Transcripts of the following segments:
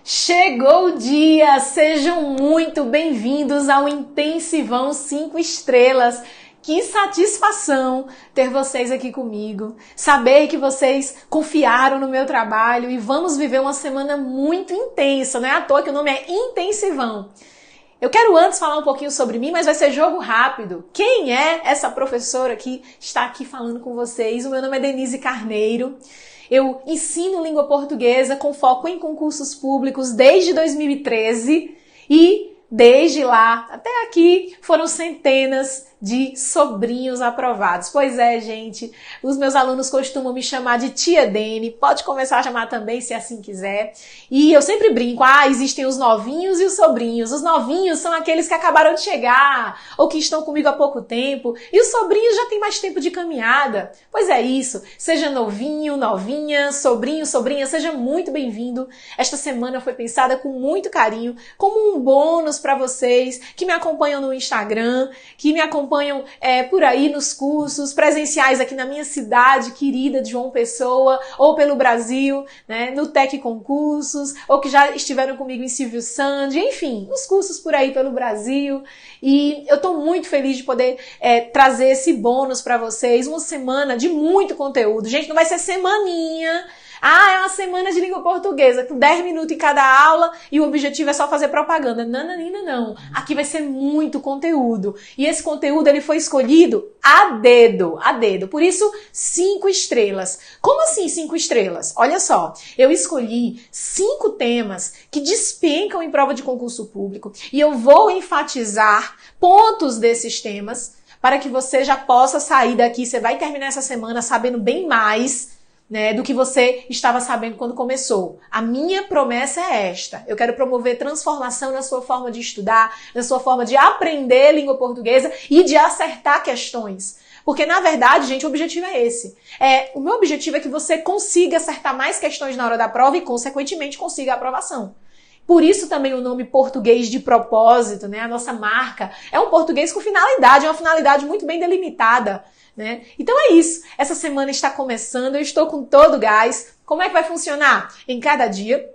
Chegou o dia! Sejam muito bem-vindos ao Intensivão 5 estrelas. Que satisfação ter vocês aqui comigo, saber que vocês confiaram no meu trabalho e vamos viver uma semana muito intensa, não é à toa que o nome é Intensivão. Eu quero antes falar um pouquinho sobre mim, mas vai ser jogo rápido. Quem é essa professora que está aqui falando com vocês? O meu nome é Denise Carneiro. Eu ensino língua portuguesa com foco em concursos públicos desde 2013 e desde lá até aqui foram centenas de sobrinhos aprovados. Pois é, gente, os meus alunos costumam me chamar de Tia Dene, pode começar a chamar também se assim quiser. E eu sempre brinco, existem os novinhos e os sobrinhos. Os novinhos são aqueles que acabaram de chegar ou que estão comigo há pouco tempo e os sobrinhos já têm mais tempo de caminhada. Pois é isso, seja novinho, novinha, sobrinho, sobrinha, seja muito bem-vindo. Esta semana foi pensada com muito carinho, como um bônus para vocês que me acompanham no Instagram, que me acompanham por aí nos cursos presenciais aqui na minha cidade querida de João Pessoa, ou pelo Brasil, né, no Tec Concursos, ou que já estiveram comigo em Silvio Santos, enfim, nos cursos por aí pelo Brasil. E eu estou muito feliz de poder trazer esse bônus para vocês, uma semana de muito conteúdo. Gente, não vai ser semaninha. É uma semana de língua portuguesa, com 10 minutos em cada aula e o objetivo é só fazer propaganda. Não. Aqui vai ser muito conteúdo. E esse conteúdo ele foi escolhido a dedo. Por isso, 5 estrelas. Como assim 5 estrelas? Olha só, eu escolhi 5 temas que despencam em prova de concurso público e eu vou enfatizar pontos desses temas para que você já possa sair daqui. Você vai terminar essa semana sabendo bem mais, né, do que você estava sabendo quando começou. A minha promessa é esta. Eu quero promover transformação na sua forma de estudar, na sua forma de aprender língua portuguesa e de acertar questões. Porque, na verdade, gente, o objetivo é esse. O meu objetivo é que você consiga acertar mais questões na hora da prova e, consequentemente, consiga a aprovação. Por isso também o nome português de propósito, né? A nossa marca é um português com finalidade, é uma finalidade muito bem delimitada, né? Então é isso. Essa semana está começando, eu estou com todo o gás. Como é que vai funcionar? Em cada dia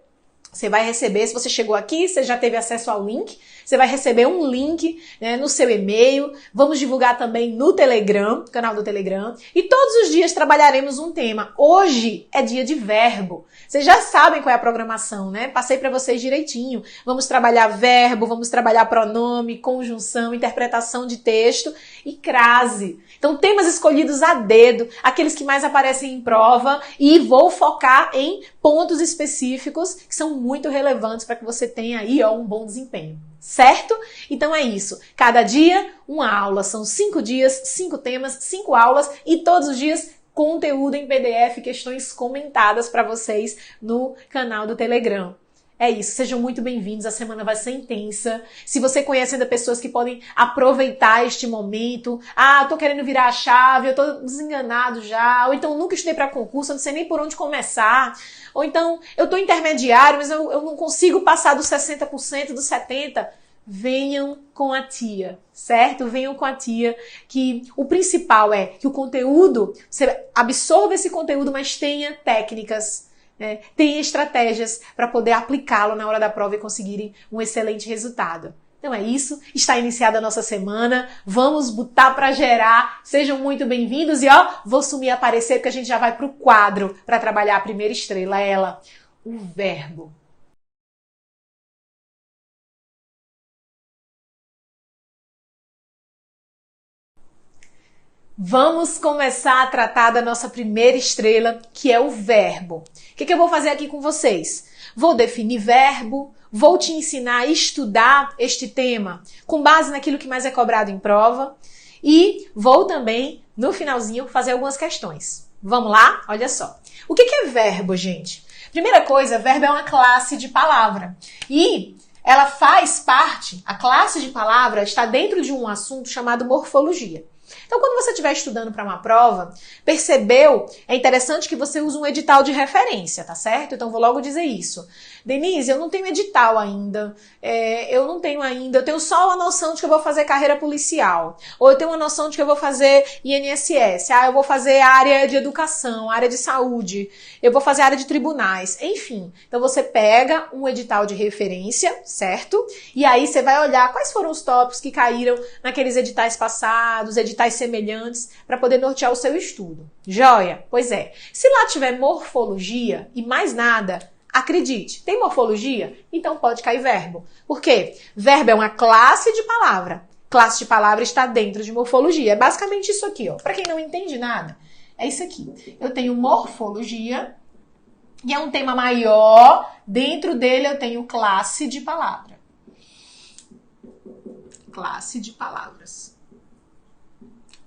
você vai receber, se você chegou aqui, você já teve acesso ao link, você vai receber um link, né, no seu e-mail. Vamos divulgar também no Telegram, canal do Telegram. E todos os dias trabalharemos um tema. Hoje é dia de verbo. Vocês já sabem qual é a programação, né? Passei para vocês direitinho. Vamos trabalhar verbo, vamos trabalhar pronome, conjunção, interpretação de texto e crase. Então, temas escolhidos a dedo, aqueles que mais aparecem em prova, e vou focar em pontos específicos que são muito relevantes para que você tenha aí um bom desempenho. Certo? Então é isso. Cada dia, uma aula. São 5 dias, 5 temas, 5 aulas e todos os dias conteúdo em PDF, questões comentadas para vocês no canal do Telegram. É isso, sejam muito bem-vindos, a semana vai ser intensa. Se você conhece ainda pessoas que podem aproveitar este momento, eu tô querendo virar a chave, eu tô desenganado já, ou então nunca estudei para concurso, eu não sei nem por onde começar, ou então eu tô intermediário, mas eu não consigo passar dos 60%, dos 70%. Venham com a tia, certo? Venham com a tia, que o principal é que o conteúdo, você absorva esse conteúdo, mas tenha técnicas, né? Tenha estratégias para poder aplicá-lo na hora da prova e conseguirem um excelente resultado. Então é isso, está iniciada a nossa semana, vamos botar para gerar, sejam muito bem-vindos e vou sumir aparecer porque a gente já vai pro quadro para trabalhar a primeira estrela, ela, o verbo. Vamos começar a tratar da nossa primeira estrela, que é o verbo. O que eu vou fazer aqui com vocês? Vou definir verbo, vou te ensinar a estudar este tema com base naquilo que mais é cobrado em prova e vou também, no finalzinho, fazer algumas questões. Vamos lá? Olha só. O que é verbo, gente? Primeira coisa, verbo é uma classe de palavra e ela faz parte, a classe de palavra está dentro de um assunto chamado morfologia. Então, quando você estiver estudando para uma prova, percebeu? É interessante que você use um edital de referência, tá certo? Então, vou logo dizer isso. Denise, eu não tenho edital ainda, eu tenho só uma noção de que eu vou fazer carreira policial, ou eu tenho uma noção de que eu vou fazer INSS, eu vou fazer área de educação, área de saúde, eu vou fazer área de tribunais, enfim. Então você pega um edital de referência, certo? E aí você vai olhar quais foram os tópicos que caíram naqueles editais passados, editais semelhantes, para poder nortear o seu estudo. Joia? Pois é. Se lá tiver morfologia e mais nada, acredite, tem morfologia? Então pode cair verbo. Por quê? Verbo é uma classe de palavra. Classe de palavra está dentro de morfologia. É basicamente isso aqui, ó. Para quem não entende nada, é isso aqui. Eu tenho morfologia, e é um tema maior. Dentro dele eu tenho classe de palavra. Classe de palavras.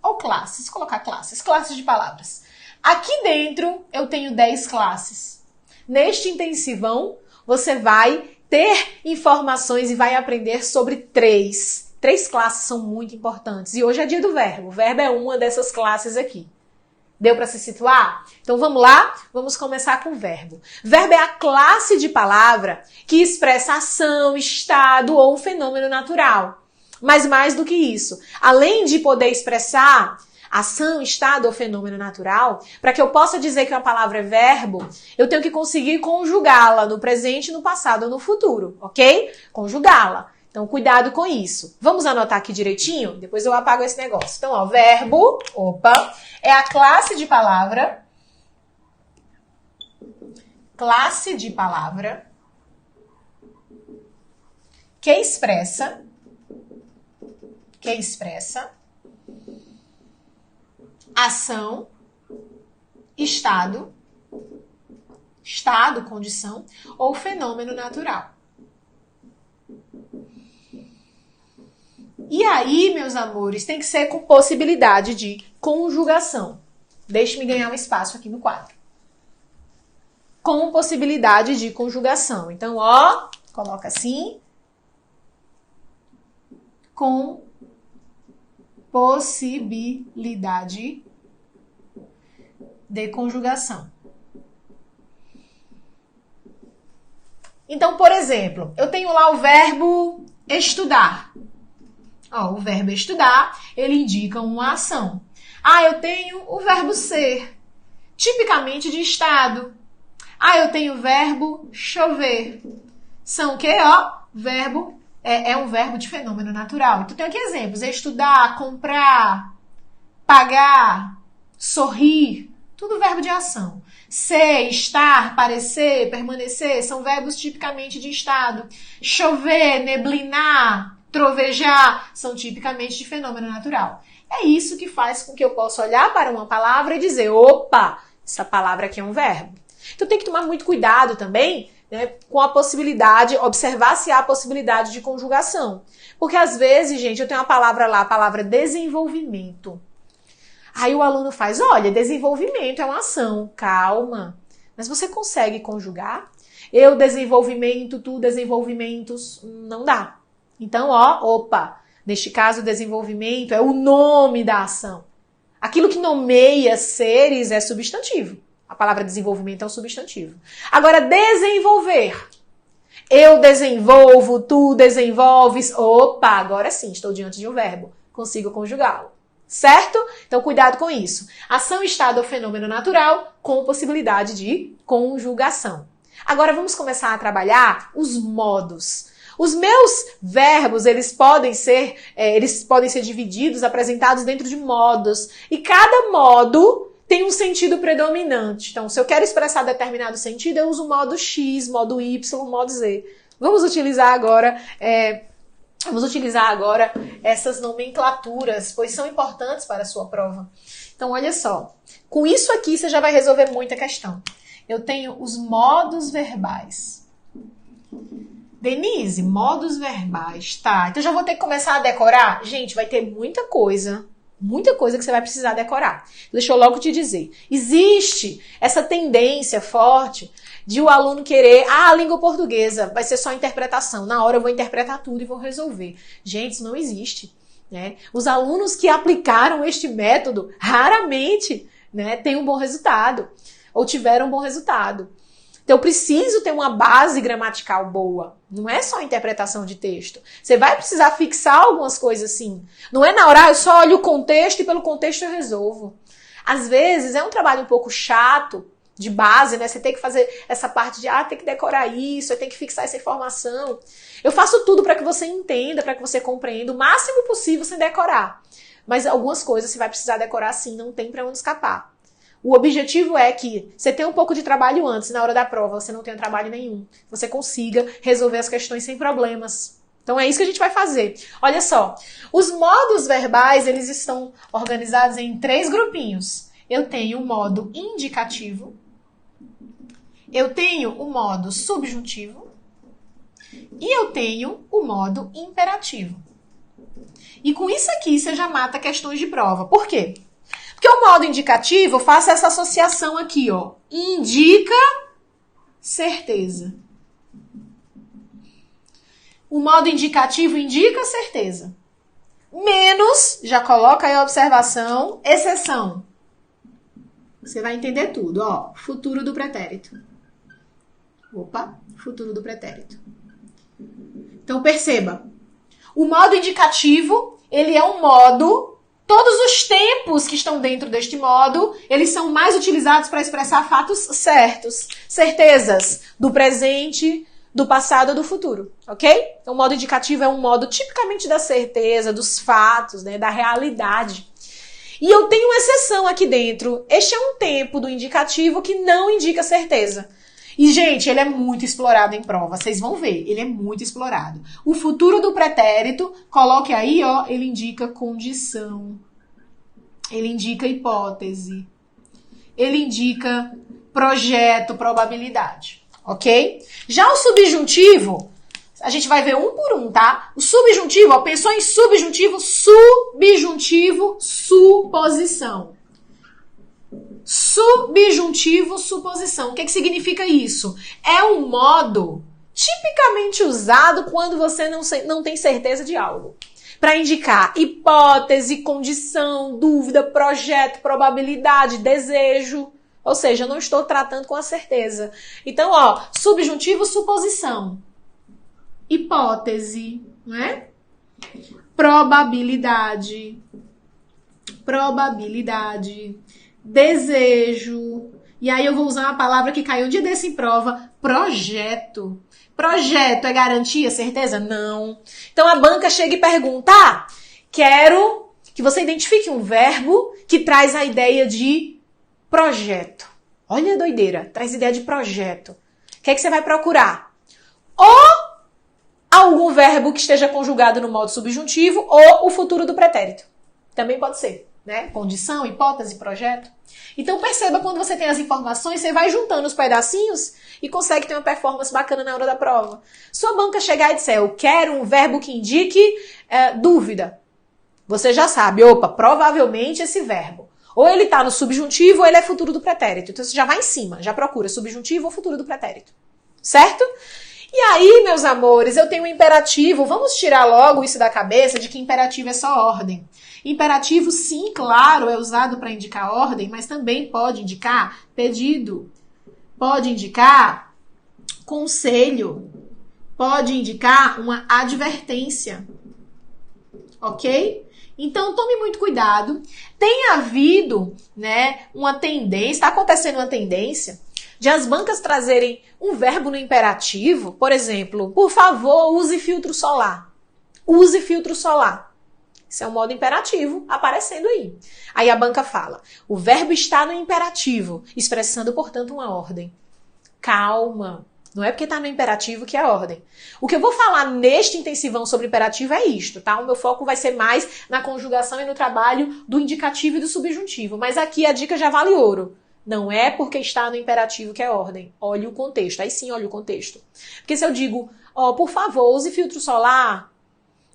Ou classes, colocar classes. Classes de palavras. Aqui dentro eu tenho 10 classes. Neste intensivão, você vai ter informações e vai aprender sobre 3. 3 classes são muito importantes. E hoje é dia do verbo. O verbo é uma dessas classes aqui. Deu para se situar? Então vamos lá? Vamos começar com o verbo. Verbo é a classe de palavra que expressa ação, estado ou fenômeno natural. Mas mais do que isso, além de poder expressar ação, estado ou fenômeno natural, para que eu possa dizer que uma palavra é verbo, eu tenho que conseguir conjugá-la no presente, no passado ou no futuro, ok? Conjugá-la. Então, cuidado com isso. Vamos anotar aqui direitinho? Depois eu apago esse negócio. Então, ó, verbo, é a classe de palavra que expressa ação, estado, condição ou fenômeno natural. E aí, meus amores, tem que ser com possibilidade de conjugação. Deixe-me ganhar um espaço aqui no quadro. Com possibilidade de conjugação. Então, ó, coloca assim. Com possibilidade de conjugação. Então, por exemplo, eu tenho lá o verbo estudar. Ó, o verbo estudar, ele indica uma ação. Eu tenho o verbo ser, tipicamente de estado. Eu tenho o verbo chover. São o quê? Ó, verbo é um verbo de fenômeno natural. Então tem aqui exemplos: estudar, comprar, pagar, sorrir, tudo verbo de ação. Ser, estar, parecer, permanecer, são verbos tipicamente de estado. Chover, neblinar, trovejar, são tipicamente de fenômeno natural. É isso que faz com que eu possa olhar para uma palavra e dizer, opa, essa palavra aqui é um verbo. Então tem que tomar muito cuidado também, né, com a possibilidade, observar se há a possibilidade de conjugação. Porque às vezes, gente, eu tenho uma palavra lá, a palavra desenvolvimento. Aí o aluno faz, olha, desenvolvimento é uma ação, calma. Mas você consegue conjugar? Eu desenvolvimento, tu desenvolvimentos, não dá. Então, neste caso, desenvolvimento é o nome da ação. Aquilo que nomeia seres é substantivo. A palavra desenvolvimento é um substantivo. Agora, desenvolver. Eu desenvolvo, tu desenvolves. Agora sim, estou diante de um verbo. Consigo conjugá-lo. Certo? Então, cuidado com isso. Ação, estado ou fenômeno natural com possibilidade de conjugação. Agora, vamos começar a trabalhar os modos. Os meus verbos, eles podem ser divididos, apresentados dentro de modos. E cada modo tem um sentido predominante. Então, se eu quero expressar determinado sentido, eu uso o modo X, modo Y, modo Z. Vamos utilizar agora essas nomenclaturas, pois são importantes para a sua prova. Então, olha só. Com isso aqui, você já vai resolver muita questão. Eu tenho os modos verbais. Denise, modos verbais, tá. Então já vou ter que começar a decorar? Gente, vai ter muita coisa que você vai precisar decorar. Deixa eu logo te dizer. Existe essa tendência forte de o aluno querer, a língua portuguesa vai ser só interpretação. Na hora eu vou interpretar tudo e vou resolver. Gente, isso não existe. né? Os alunos que aplicaram este método raramente, né, têm um bom resultado ou tiveram um bom resultado. Então, eu preciso ter uma base gramatical boa. Não é só interpretação de texto. Você vai precisar fixar algumas coisas assim. Não é na hora, eu só olho o contexto e pelo contexto eu resolvo. Às vezes, é um trabalho um pouco chato, de base, né? Você tem que fazer essa parte de, tem que decorar isso, tem que fixar essa informação. Eu faço tudo para que você entenda, para que você compreenda o máximo possível sem decorar. Mas algumas coisas você vai precisar decorar sim, não tem para onde escapar. O objetivo é que você tenha um pouco de trabalho antes, na hora da prova você não tenha trabalho nenhum. Você consiga resolver as questões sem problemas. Então é isso que a gente vai fazer. Olha só, os modos verbais, eles estão organizados em 3 grupinhos. Eu tenho o modo indicativo, eu tenho o modo subjuntivo e eu tenho o modo imperativo. E com isso aqui você já mata questões de prova. Por quê? Porque o modo indicativo, eu faço essa associação aqui, ó. Indica certeza. O modo indicativo indica certeza. Menos, já coloca aí a observação, exceção. Você vai entender tudo, ó. Futuro do pretérito. Opa, futuro do pretérito. Então perceba, o modo indicativo, ele é um modo, todos os tempos que estão dentro deste modo, eles são mais utilizados para expressar fatos certos, certezas do presente, do passado ou do futuro, ok? Então o modo indicativo é um modo tipicamente da certeza, dos fatos, né, da realidade. E eu tenho uma exceção aqui dentro. Este é um tempo do indicativo que não indica certeza. E, gente, ele é muito explorado em prova. Vocês vão ver, ele é muito explorado. O futuro do pretérito, coloque aí, ó, ele indica condição. Ele indica hipótese. Ele indica projeto, probabilidade. Ok? Já o subjuntivo, a gente vai ver um por um, tá? O subjuntivo, ó, pensou em subjuntivo, suposição. Subjuntivo, suposição. O que significa isso? É um modo tipicamente usado quando você não tem certeza de algo. Para indicar hipótese, condição, dúvida, projeto, probabilidade, desejo. Ou seja, eu não estou tratando com a certeza. Então, ó, subjuntivo, suposição. Hipótese, não é? Probabilidade. Desejo. E aí eu vou usar uma palavra que caiu um dia desse em prova. Projeto. Projeto é garantia, certeza? Não. Então a banca chega e pergunta, quero que você identifique um verbo que traz a ideia de projeto. Olha a doideira, traz ideia de projeto. O que é que você vai procurar? Ou algum verbo que esteja conjugado no modo subjuntivo ou o futuro do pretérito. Também pode ser, né? Condição, hipótese, projeto. Então perceba, quando você tem as informações, você vai juntando os pedacinhos e consegue ter uma performance bacana na hora da prova. Sua banca chegar e disser, eu quero um verbo que indique dúvida. Você já sabe, provavelmente esse verbo. Ou ele está no subjuntivo ou ele é futuro do pretérito. Então você já vai em cima, já procura subjuntivo ou futuro do pretérito. Certo? E aí, meus amores, eu tenho um imperativo. Vamos tirar logo isso da cabeça de que imperativo é só ordem. Imperativo, sim, claro, é usado para indicar ordem, mas também pode indicar pedido, pode indicar conselho, pode indicar uma advertência. Ok? Então, tome muito cuidado. Tem havido, né, uma tendência, está acontecendo uma tendência de as bancas trazerem um verbo no imperativo, por exemplo, por favor, use filtro solar. Use filtro solar. Isso é um modo imperativo aparecendo aí. Aí a banca fala, o verbo está no imperativo, expressando, portanto, uma ordem. Calma. Não é porque está no imperativo que é ordem. O que eu vou falar neste intensivão sobre imperativo é isto, tá? O meu foco vai ser mais na conjugação e no trabalho do indicativo e do subjuntivo. Mas aqui a dica já vale ouro. Não é porque está no imperativo que é ordem. Olhe o contexto. Aí sim, olhe o contexto. Porque se eu digo, por favor, use filtro solar.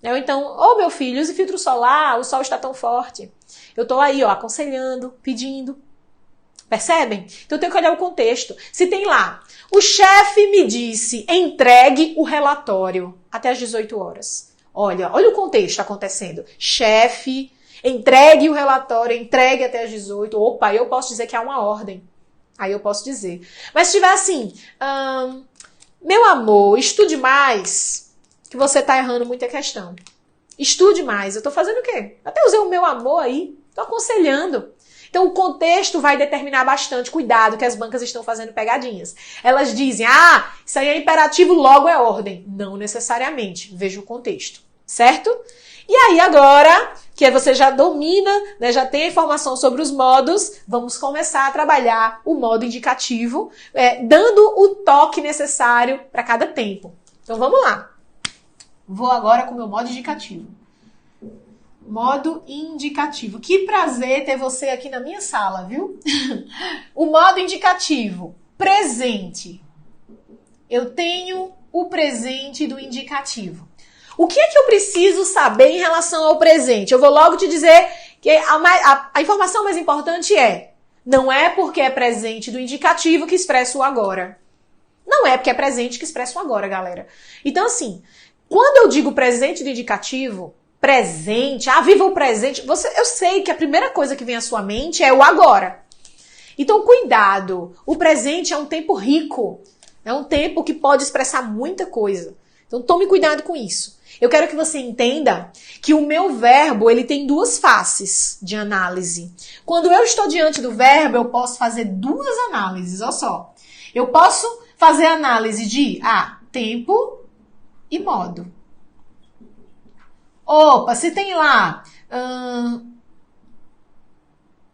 Ou então, meu filho, use filtro solar, o sol está tão forte. Eu estou aí, aconselhando, pedindo. Percebem? Então eu tenho que olhar o contexto. Se tem lá, o chefe me disse, entregue o relatório até às 18 horas. Olha o contexto acontecendo. Chefe, entregue o relatório, entregue até às 18. Opa, eu posso dizer que há uma ordem. Aí eu posso dizer. Mas se tiver assim, meu amor, estude mais, que você tá errando muita questão. Estude mais. Eu tô fazendo o quê? Até usei o meu amor aí. Tô aconselhando. Então o contexto vai determinar bastante. Cuidado que as bancas estão fazendo pegadinhas. Elas dizem, isso aí é imperativo, logo é ordem. Não necessariamente. Veja o contexto. Certo? E aí agora, que você já domina, né, já tem a informação sobre os modos, vamos começar a trabalhar o modo indicativo, dando o toque necessário para cada tempo. Então vamos lá. Vou agora com o meu modo indicativo. Modo indicativo. Que prazer ter você aqui na minha sala, viu? O modo indicativo. Presente. Eu tenho o presente do indicativo. O que é que eu preciso saber em relação ao presente? Eu vou logo te dizer que a informação mais importante não é porque é presente do indicativo que expressa o agora. Não é porque é presente que expressa o agora, galera. Então, assim, quando eu digo presente do indicativo, presente, viva o presente, eu sei que a primeira coisa que vem à sua mente é o agora. Então, cuidado. O presente é um tempo rico. É um tempo que pode expressar muita coisa. Então, tome cuidado com isso. Eu quero que você entenda que o meu verbo, ele tem duas faces de análise. Quando eu estou diante do verbo, eu posso fazer duas análises, olha só. Eu posso fazer análise de tempo e modo. Opa, se tem lá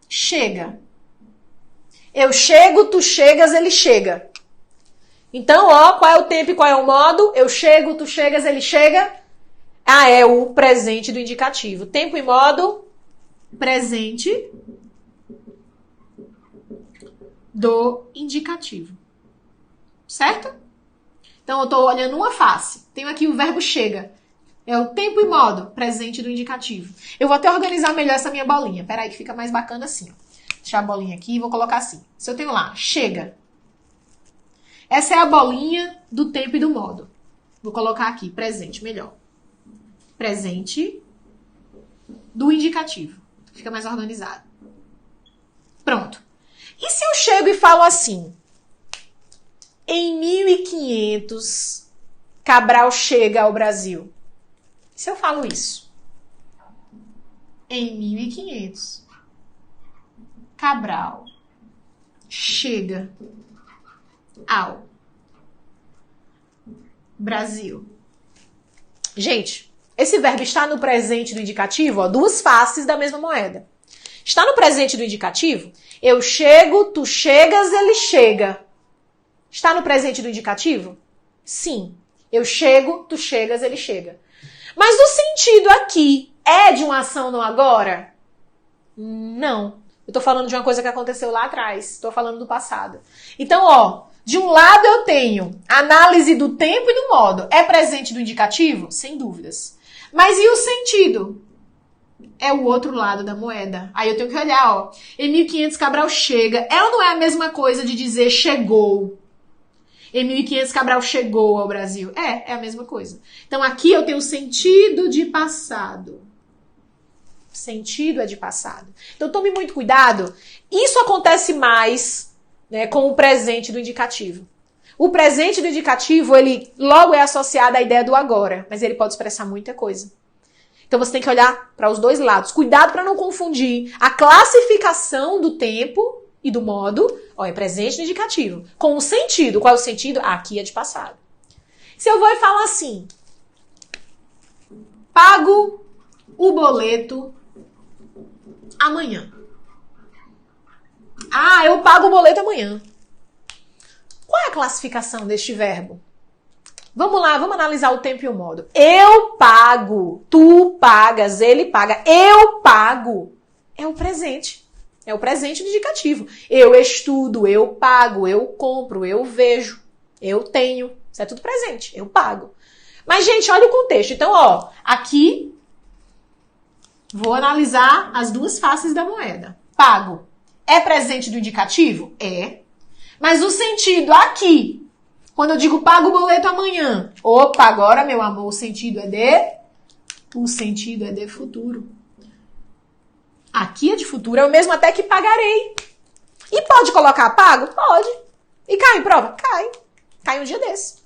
chega. Eu chego, tu chegas, ele chega. Então, qual é o tempo e qual é o modo? Eu chego, tu chegas, ele chega. É o presente do indicativo. Tempo e modo, presente do indicativo. Certo? Então, eu estou olhando uma face. Tenho aqui o verbo chega. É o tempo e modo, presente do indicativo. Eu vou até organizar melhor essa minha bolinha. Peraí que fica mais bacana assim. Deixar a bolinha aqui e vou colocar assim. Se eu tenho lá, chega. Essa é a bolinha do tempo e do modo. Vou colocar aqui, presente, melhor. Presente do indicativo. Fica mais organizado. Pronto. E se eu chego e falo assim? Em 1500, Cabral chega ao Brasil. Se eu falo isso? Em 1500, Cabral chega ao Brasil. Gente, esse verbo está no presente do indicativo, duas faces da mesma moeda. Está no presente do indicativo, eu chego, tu chegas, ele chega. Está no presente do indicativo? Sim. Eu chego, tu chegas, ele chega. Mas o sentido aqui é de uma ação no agora? Não. Eu tô falando de uma coisa que aconteceu lá atrás. Tô falando do passado. Então, de um lado eu tenho análise do tempo e do modo. É presente do indicativo? Sem dúvidas. Mas e o sentido? É o outro lado da moeda. Aí eu tenho que olhar, em 1500 Cabral chega. Ela não é a mesma coisa de dizer chegou. Em 1500 Cabral chegou ao Brasil. É a mesma coisa. Então aqui eu tenho o sentido de passado. Sentido é de passado. Então tome muito cuidado. Isso acontece mais, né, com o presente do indicativo. O presente do indicativo, ele logo é associado à ideia do agora, mas ele pode expressar muita coisa. Então você tem que olhar para os dois lados. Cuidado para não confundir a classificação do tempo e do modo, é presente no indicativo, com o sentido. Qual é o sentido? Aqui é de passado. Se eu vou e falo assim, pago o boleto amanhã. Eu pago o boleto amanhã. Qual é a classificação deste verbo? Vamos lá, vamos analisar o tempo e o modo. Eu pago, tu pagas, ele paga. Eu pago. É o presente. É o presente do indicativo. Eu estudo, eu pago, eu compro, eu vejo, eu tenho. Isso é tudo presente. Eu pago. Mas, gente, olha o contexto. Então, aqui vou analisar as duas faces da moeda. Pago. É presente do indicativo? É. Mas o sentido aqui, quando eu digo pago o boleto amanhã. Opa, agora, meu amor, o sentido é de O sentido é de futuro. Aqui é de futuro, é o mesmo até que pagarei. E pode colocar pago? Pode. E cai em prova? Cai. Cai um dia desse.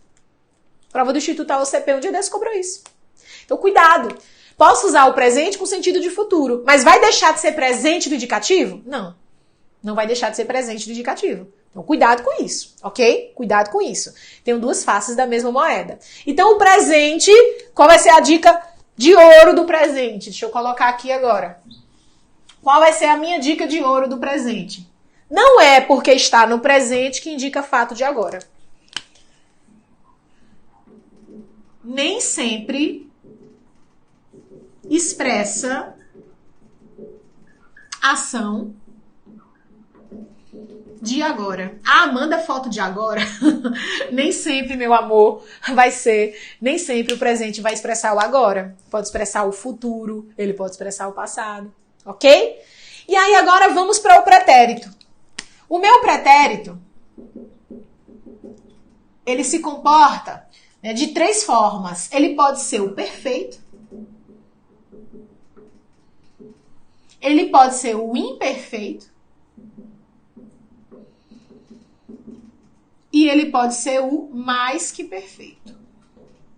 Prova do Instituto AOCP um dia desse cobrou isso. Então, cuidado. Posso usar o presente com sentido de futuro, mas vai deixar de ser presente do indicativo? Não. Não vai deixar de ser presente do indicativo. Então, cuidado com isso, ok? Cuidado com isso. Tem duas faces da mesma moeda. Então, o presente, qual vai ser a dica de ouro do presente? Deixa eu colocar aqui agora. Qual vai ser a minha dica de ouro do presente? Não é porque está no presente que indica fato de agora. Nem sempre expressa ação de agora. Ah, manda foto de agora. Nem sempre, meu amor, vai ser. Nem sempre o presente vai expressar o agora. Pode expressar o futuro, ele pode expressar o passado. Ok? E aí agora vamos para o pretérito. O meu pretérito, ele se comporta, né, de três formas. Ele pode ser o perfeito. Ele pode ser o imperfeito. E ele pode ser o mais que perfeito.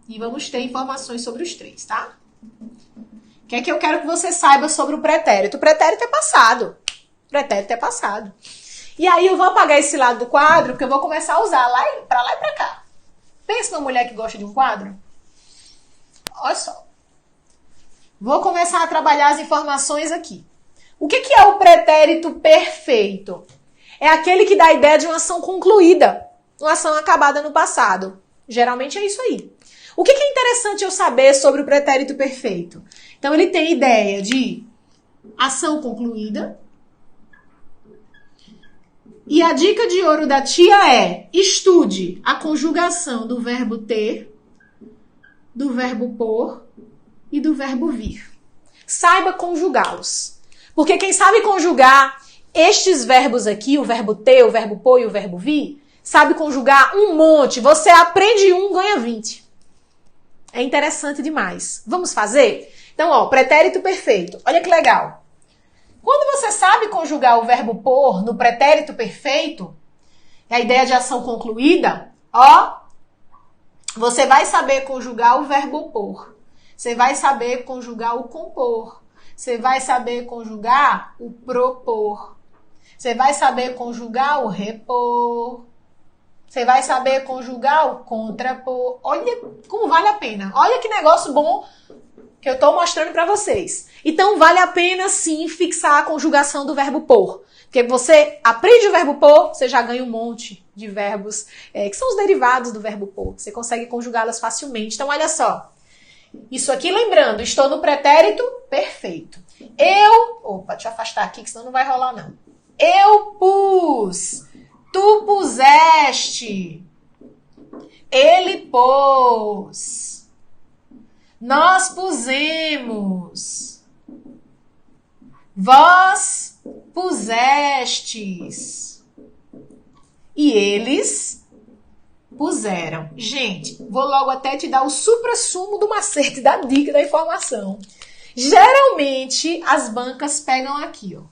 E vamos ter informações sobre os três, tá? O que é que eu quero que você saiba sobre o pretérito? O pretérito é passado. O pretérito é passado. E aí eu vou apagar esse lado do quadro, porque eu vou começar a usar lá e pra cá. Pensa numa mulher que gosta de um quadro. Olha só. Vou começar a trabalhar as informações aqui. O que é o pretérito perfeito? É aquele que dá a ideia de uma ação concluída. Uma ação acabada no passado. Geralmente é isso aí. O que é interessante eu saber sobre o pretérito perfeito? Então, ele tem ideia de ação concluída. E a dica de ouro da tia é: estude a conjugação do verbo ter, do verbo por e do verbo vir. Saiba conjugá-los. Porque quem sabe conjugar estes verbos aqui, o verbo ter, o verbo por e o verbo vir, sabe conjugar um monte. Você aprende um, ganha 20. É interessante demais. Vamos fazer? Então, ó, pretérito perfeito. Olha que legal. Quando você sabe conjugar o verbo por no pretérito perfeito, a ideia de ação concluída, ó, você vai saber conjugar o verbo por. Você vai saber conjugar o compor. Você vai saber conjugar o propor. Você vai saber conjugar o repor. Você vai saber conjugar o contrapor. Olha como vale a pena. Olha que negócio bom que eu estou mostrando para vocês. Então, vale a pena, sim, fixar a conjugação do verbo por. Porque você aprende o verbo por, você já ganha um monte de verbos que são os derivados do verbo por. Você consegue conjugá-las facilmente. Então, olha só. Isso aqui, lembrando, estou no pretérito perfeito. Opa, deixa eu afastar aqui, que senão não vai rolar, não. Eu pus. Tu puseste. Ele pôs. Nós pusemos. Vós pusestes. E eles puseram. Gente, vou logo até te dar o suprassumo do macete, da dica, da informação. Geralmente, as bancas pegam aqui, ó.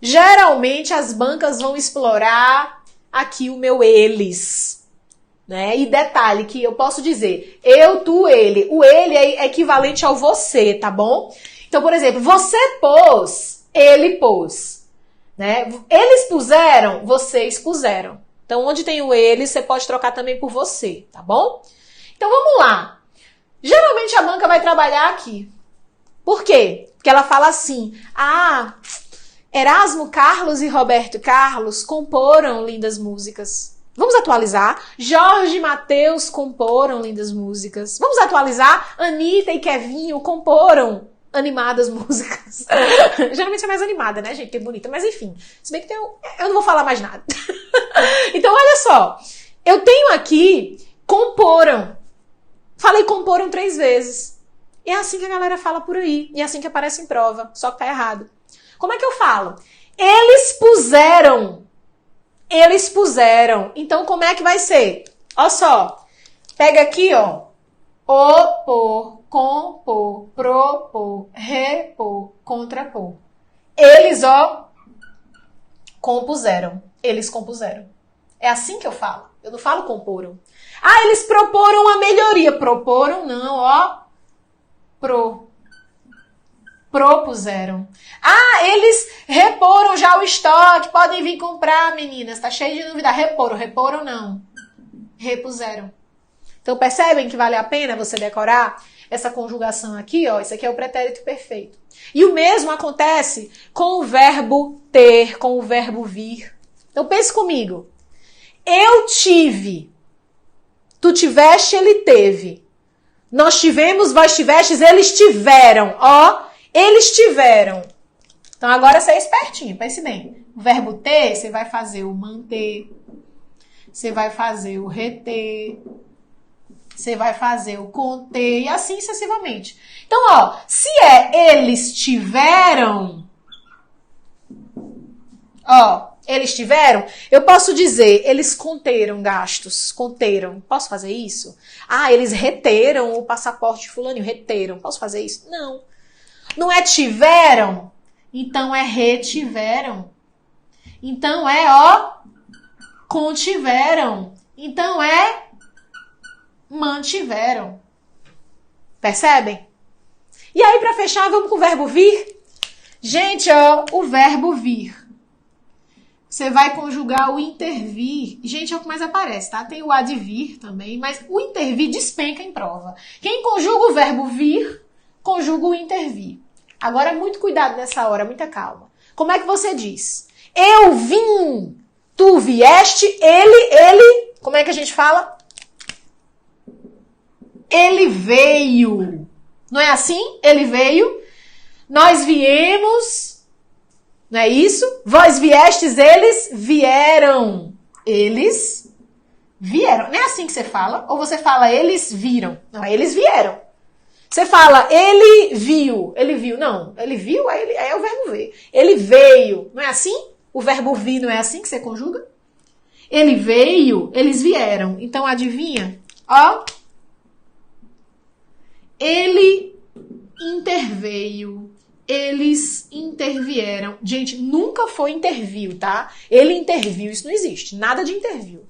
Geralmente, as bancas vão explorar aqui o meu eles. Né? E detalhe que eu posso dizer, eu, tu, ele. O ele é equivalente ao você, tá bom? Então, por exemplo, você pôs, ele pôs. Né? Eles puseram, vocês puseram. Então, onde tem o ele, você pode trocar também por você, tá bom? Então, vamos lá. Geralmente, a banca vai trabalhar aqui. Por quê? Porque ela fala assim, Erasmo Carlos e Roberto Carlos comporam lindas músicas. Vamos atualizar? Jorge e Mateus comporam lindas músicas. Vamos atualizar? Anitta e Kevinho comporam animadas músicas. Geralmente é mais animada, né, gente? Que é bonita. Mas enfim, se bem que eu não vou falar mais nada. Então, olha só. Eu tenho aqui comporam. Falei comporam 3 vezes. E é assim que a galera fala por aí. E é assim que aparece em prova. Só que tá errado. Como é que eu falo? Eles puseram. Eles puseram. Então, como é que vai ser? Olha só. Pega aqui, ó. O, por. compor, propor, repor, contrapor. Eles, ó, compuseram. Eles compuseram. É assim que eu falo. Eu não falo comporam. Ah, eles proporam a melhoria. Proporam, não, ó. Propuseram. Ah, eles reporam já o estoque. Podem vir comprar, meninas. Tá cheio de novidade. Reporam não. Repuseram. Então percebem que vale a pena você decorar essa conjugação aqui, ó. Isso aqui é o pretérito perfeito. E o mesmo acontece com o verbo ter, com o verbo vir. Então pense comigo. Eu tive. Tu tiveste, ele teve. Nós tivemos, vós tivestes, eles tiveram. Ó, eles tiveram. Então agora você é espertinho, pense bem. O verbo ter, você vai fazer o manter. Você vai fazer o reter. Você vai fazer o conter e assim sucessivamente. Então, ó, se é eles tiveram, ó, eles tiveram, eu posso dizer, eles conteram gastos, conteram. Posso fazer isso? Ah, eles reteram o passaporte de fulaninho, reteram. Posso fazer isso? Não. Não é tiveram? Então é retiveram. Então é, ó, contiveram. Então é mantiveram. Percebem? E aí, para fechar, vamos com o verbo vir? Gente, ó, o verbo vir. Você vai conjugar o intervir. Gente, é o que mais aparece, tá? Tem o advir também, mas o intervir despenca em prova. Quem conjuga o verbo vir, conjuga o intervir. Agora, muito cuidado nessa hora, muita calma. Como é que você diz? Eu vim, tu vieste, ele, como é que a gente fala? Ele veio. Não é assim? Ele veio. Nós viemos. Não é isso? Vós viestes, eles vieram. Eles vieram. Não é assim que você fala? Ou você fala eles viram? Não, eles vieram. Você fala ele viu. Ele viu. Não, ele viu, aí é o verbo ver. Ele veio. Não é assim? O verbo vir não é assim que você conjuga? Ele veio, eles vieram. Então, adivinha? Ó. Ele interveio. Eles intervieram. Gente, nunca foi interviu, tá? Ele interviu, isso não existe. Nada de interviu.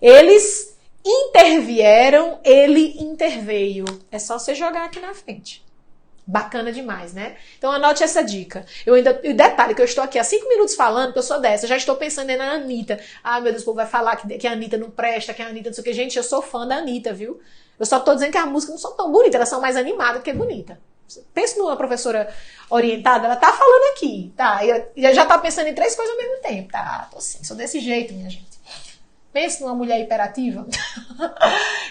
Eles intervieram, ele interveio. É só você jogar aqui na frente. Bacana demais, né? Então anote essa dica. E detalhe que eu estou aqui há 5 minutos falando, porque eu sou dessa, eu já estou pensando na Anitta. Ah, meu Deus, o povo vai falar que a Anitta não presta, que a Anitta não sei o que. Gente, eu sou fã da Anitta, viu? Eu só tô dizendo que as músicas não são tão bonitas, elas são mais animadas do que bonita. Pensa numa professora orientada, ela tá falando aqui, tá? E já tá pensando em 3 coisas ao mesmo tempo, tá? Tô assim, sou desse jeito, minha gente. Pensa numa mulher hiperativa.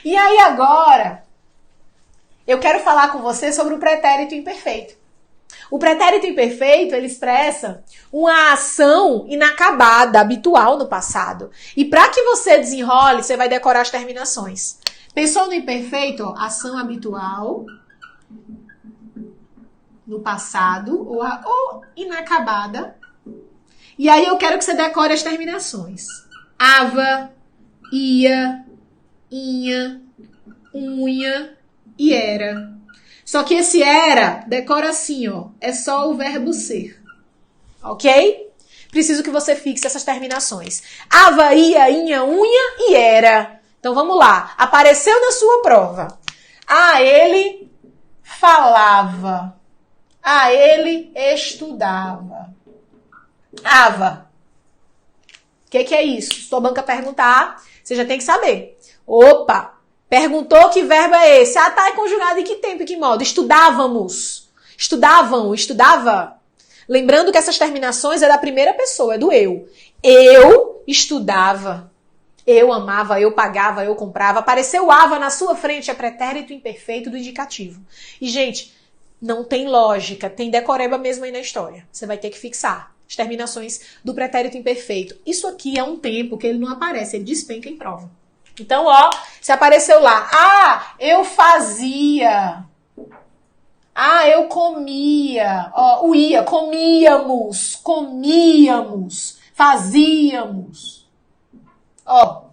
E aí agora, eu quero falar com você sobre o pretérito imperfeito. O pretérito imperfeito, ele expressa uma ação inacabada, habitual no passado. E para que você desenrole, você vai decorar as terminações. Pensou no imperfeito? Ó, ação habitual no passado ou inacabada. E aí eu quero que você decore as terminações. Ava, ia, inha, unha e era. Só que esse era, decora assim, ó. É só o verbo ser. Ok? Preciso que você fixe essas terminações. Ava, ia, inha, unha e era. Então vamos lá. Apareceu na sua prova. Ah, ele falava. Ah, ele estudava. Ava. O que é isso? Se tua banca perguntar, você já tem que saber. Opa! Perguntou que verbo é esse. Ah, tá, é conjugado em que tempo e que modo? Estudávamos. Estudavam, estudava. Lembrando que essas terminações é da primeira pessoa, é do eu. Eu estudava. Eu amava, eu pagava, eu comprava. Apareceu ava na sua frente, é pretérito imperfeito do indicativo. E, gente, não tem lógica, tem decoreba mesmo aí na história. Você vai ter que fixar as terminações do pretérito imperfeito. Isso aqui é um tempo que ele não aparece, ele despenca em prova. Então, ó, se apareceu lá, ah, eu fazia, ah, eu comia, ó, o ia, comíamos, fazíamos. Ó,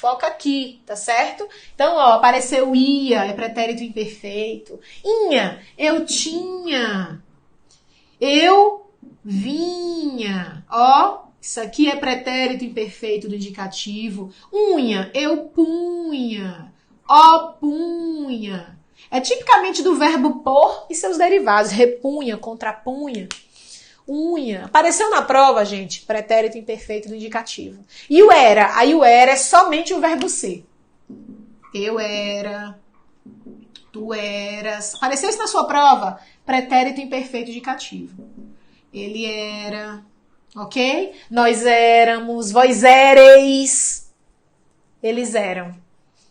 Foca aqui, tá certo? Então, ó, apareceu ia, é pretérito imperfeito. Inha, eu tinha. Eu vinha. Ó, isso aqui é pretérito imperfeito do indicativo. Unha, eu punha. Ó, punha. É tipicamente do verbo pôr e seus derivados. Repunha, contrapunha. Unha. Apareceu na prova, gente, pretérito imperfeito do indicativo. E o era? Aí o era é somente o verbo ser. Eu era. Tu eras. Apareceu isso na sua prova? Pretérito imperfeito indicativo. Ele era. Ok? Nós éramos. Vós éreis. Eles eram.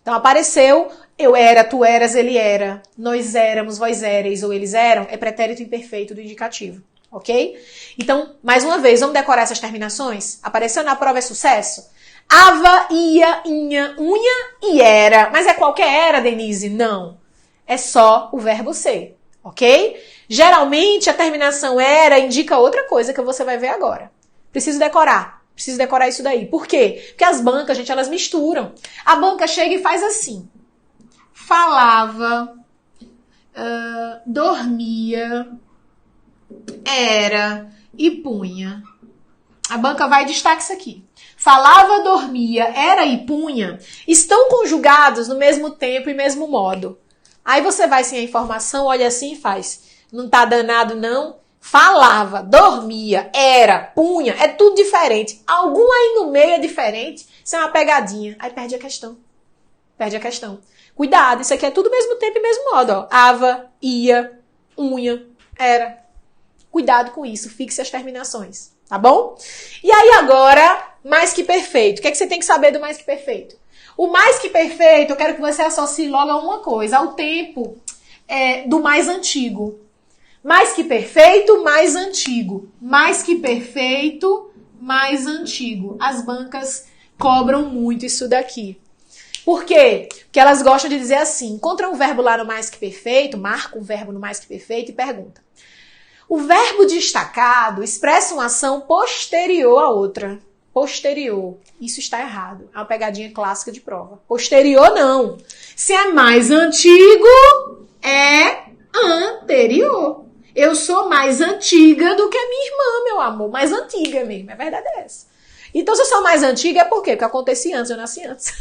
Então apareceu. Eu era, tu eras, ele era. Nós éramos, vós éreis ou eles eram. É pretérito imperfeito do indicativo. Ok? Então, mais uma vez, vamos decorar essas terminações? Apareceu na prova, é sucesso? Ava, ia, inha, unha e era. Mas é qualquer era, Denise? Não. É só o verbo ser. Ok? Geralmente, a terminação era indica outra coisa que você vai ver agora. Preciso decorar isso daí. Por quê? Porque as bancas, gente, elas misturam. A banca chega e faz assim. Falava, dormia, era e punha. A banca vai e destaca isso aqui. Falava, dormia, era e punha estão conjugados no mesmo tempo e mesmo modo. Aí você vai sem a informação, olha assim e faz. Não tá danado não? Falava, dormia, era, punha, é tudo diferente. Algum aí no meio é diferente, isso é uma pegadinha. Aí perde a questão. Cuidado, isso aqui é tudo mesmo tempo e mesmo modo. Ó. Ava, ia, unha, era. Cuidado com isso, fixe as terminações, tá bom? E aí agora, mais que perfeito. O que é que você tem que saber do mais que perfeito? O mais que perfeito, eu quero que você associe logo a uma coisa, ao tempo do mais antigo. Mais que perfeito, mais antigo. Mais que perfeito, mais antigo. As bancas cobram muito isso daqui. Por quê? Porque elas gostam de dizer assim, encontra um verbo lá no mais que perfeito, marca um verbo no mais que perfeito e pergunta. O verbo destacado expressa uma ação posterior à outra. Posterior. Isso está errado. É uma pegadinha clássica de prova. Posterior, não. Se é mais antigo, é anterior. Eu sou mais antiga do que a minha irmã, meu amor. Mais antiga mesmo. A verdade é essa. Então, se eu sou mais antiga, é por quê? Porque acontecia antes, eu nasci antes.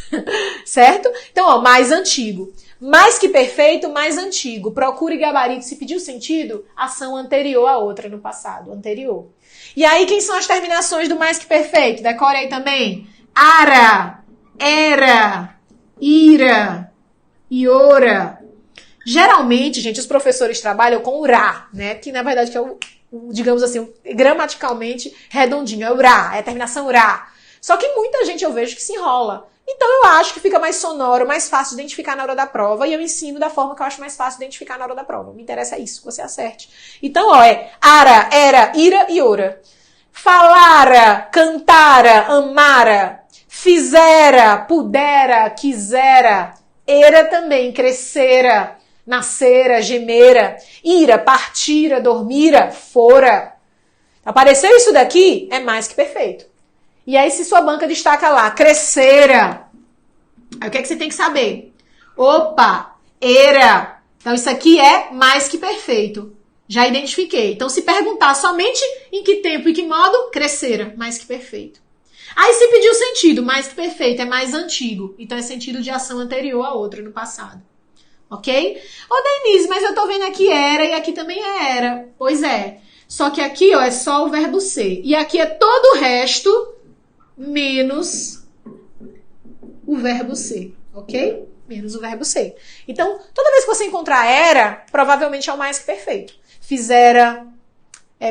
Certo? Então, ó, mais antigo. Mais que perfeito, mais antigo. Procure gabarito. Se pediu sentido, ação anterior à outra no passado. Anterior. E aí, quem são as terminações do mais que perfeito? Decore aí também. Ara, era, ira, iora. Geralmente, gente, os professores trabalham com o ra, né? Que, na verdade, que é o digamos assim, gramaticalmente redondinho. É o ra, é a terminação ra. Só que muita gente eu vejo que se enrola. Então eu acho que fica mais sonoro, mais fácil de identificar na hora da prova, e eu ensino da forma que eu acho mais fácil de identificar na hora da prova. Me interessa isso, que você acerte. Então, ó, é ara, era, ira e ora. Falara, cantara, amara, fizera, pudera, quisera, era também, crescera, nascera, gemera, ira, partira, dormira, fora. Apareceu isso daqui? É mais que perfeito. E aí, se sua banca destaca lá, crescera, aí o que é que você tem que saber? Opa, era. Então, isso aqui é mais que perfeito. Já identifiquei. Então, se perguntar somente em que tempo e que modo, crescera, mais que perfeito. Aí, se pedir o sentido, mais que perfeito, é mais antigo. Então, é sentido de ação anterior a outra, no passado. Ok? Ô, Denise, mas eu tô vendo aqui era e aqui também é era. Pois é. Só que aqui, ó, é só o verbo ser. E aqui é todo o resto menos o verbo ser. Ok? Menos o verbo ser. Então, toda vez que você encontrar era, provavelmente é o mais que perfeito. Fizera,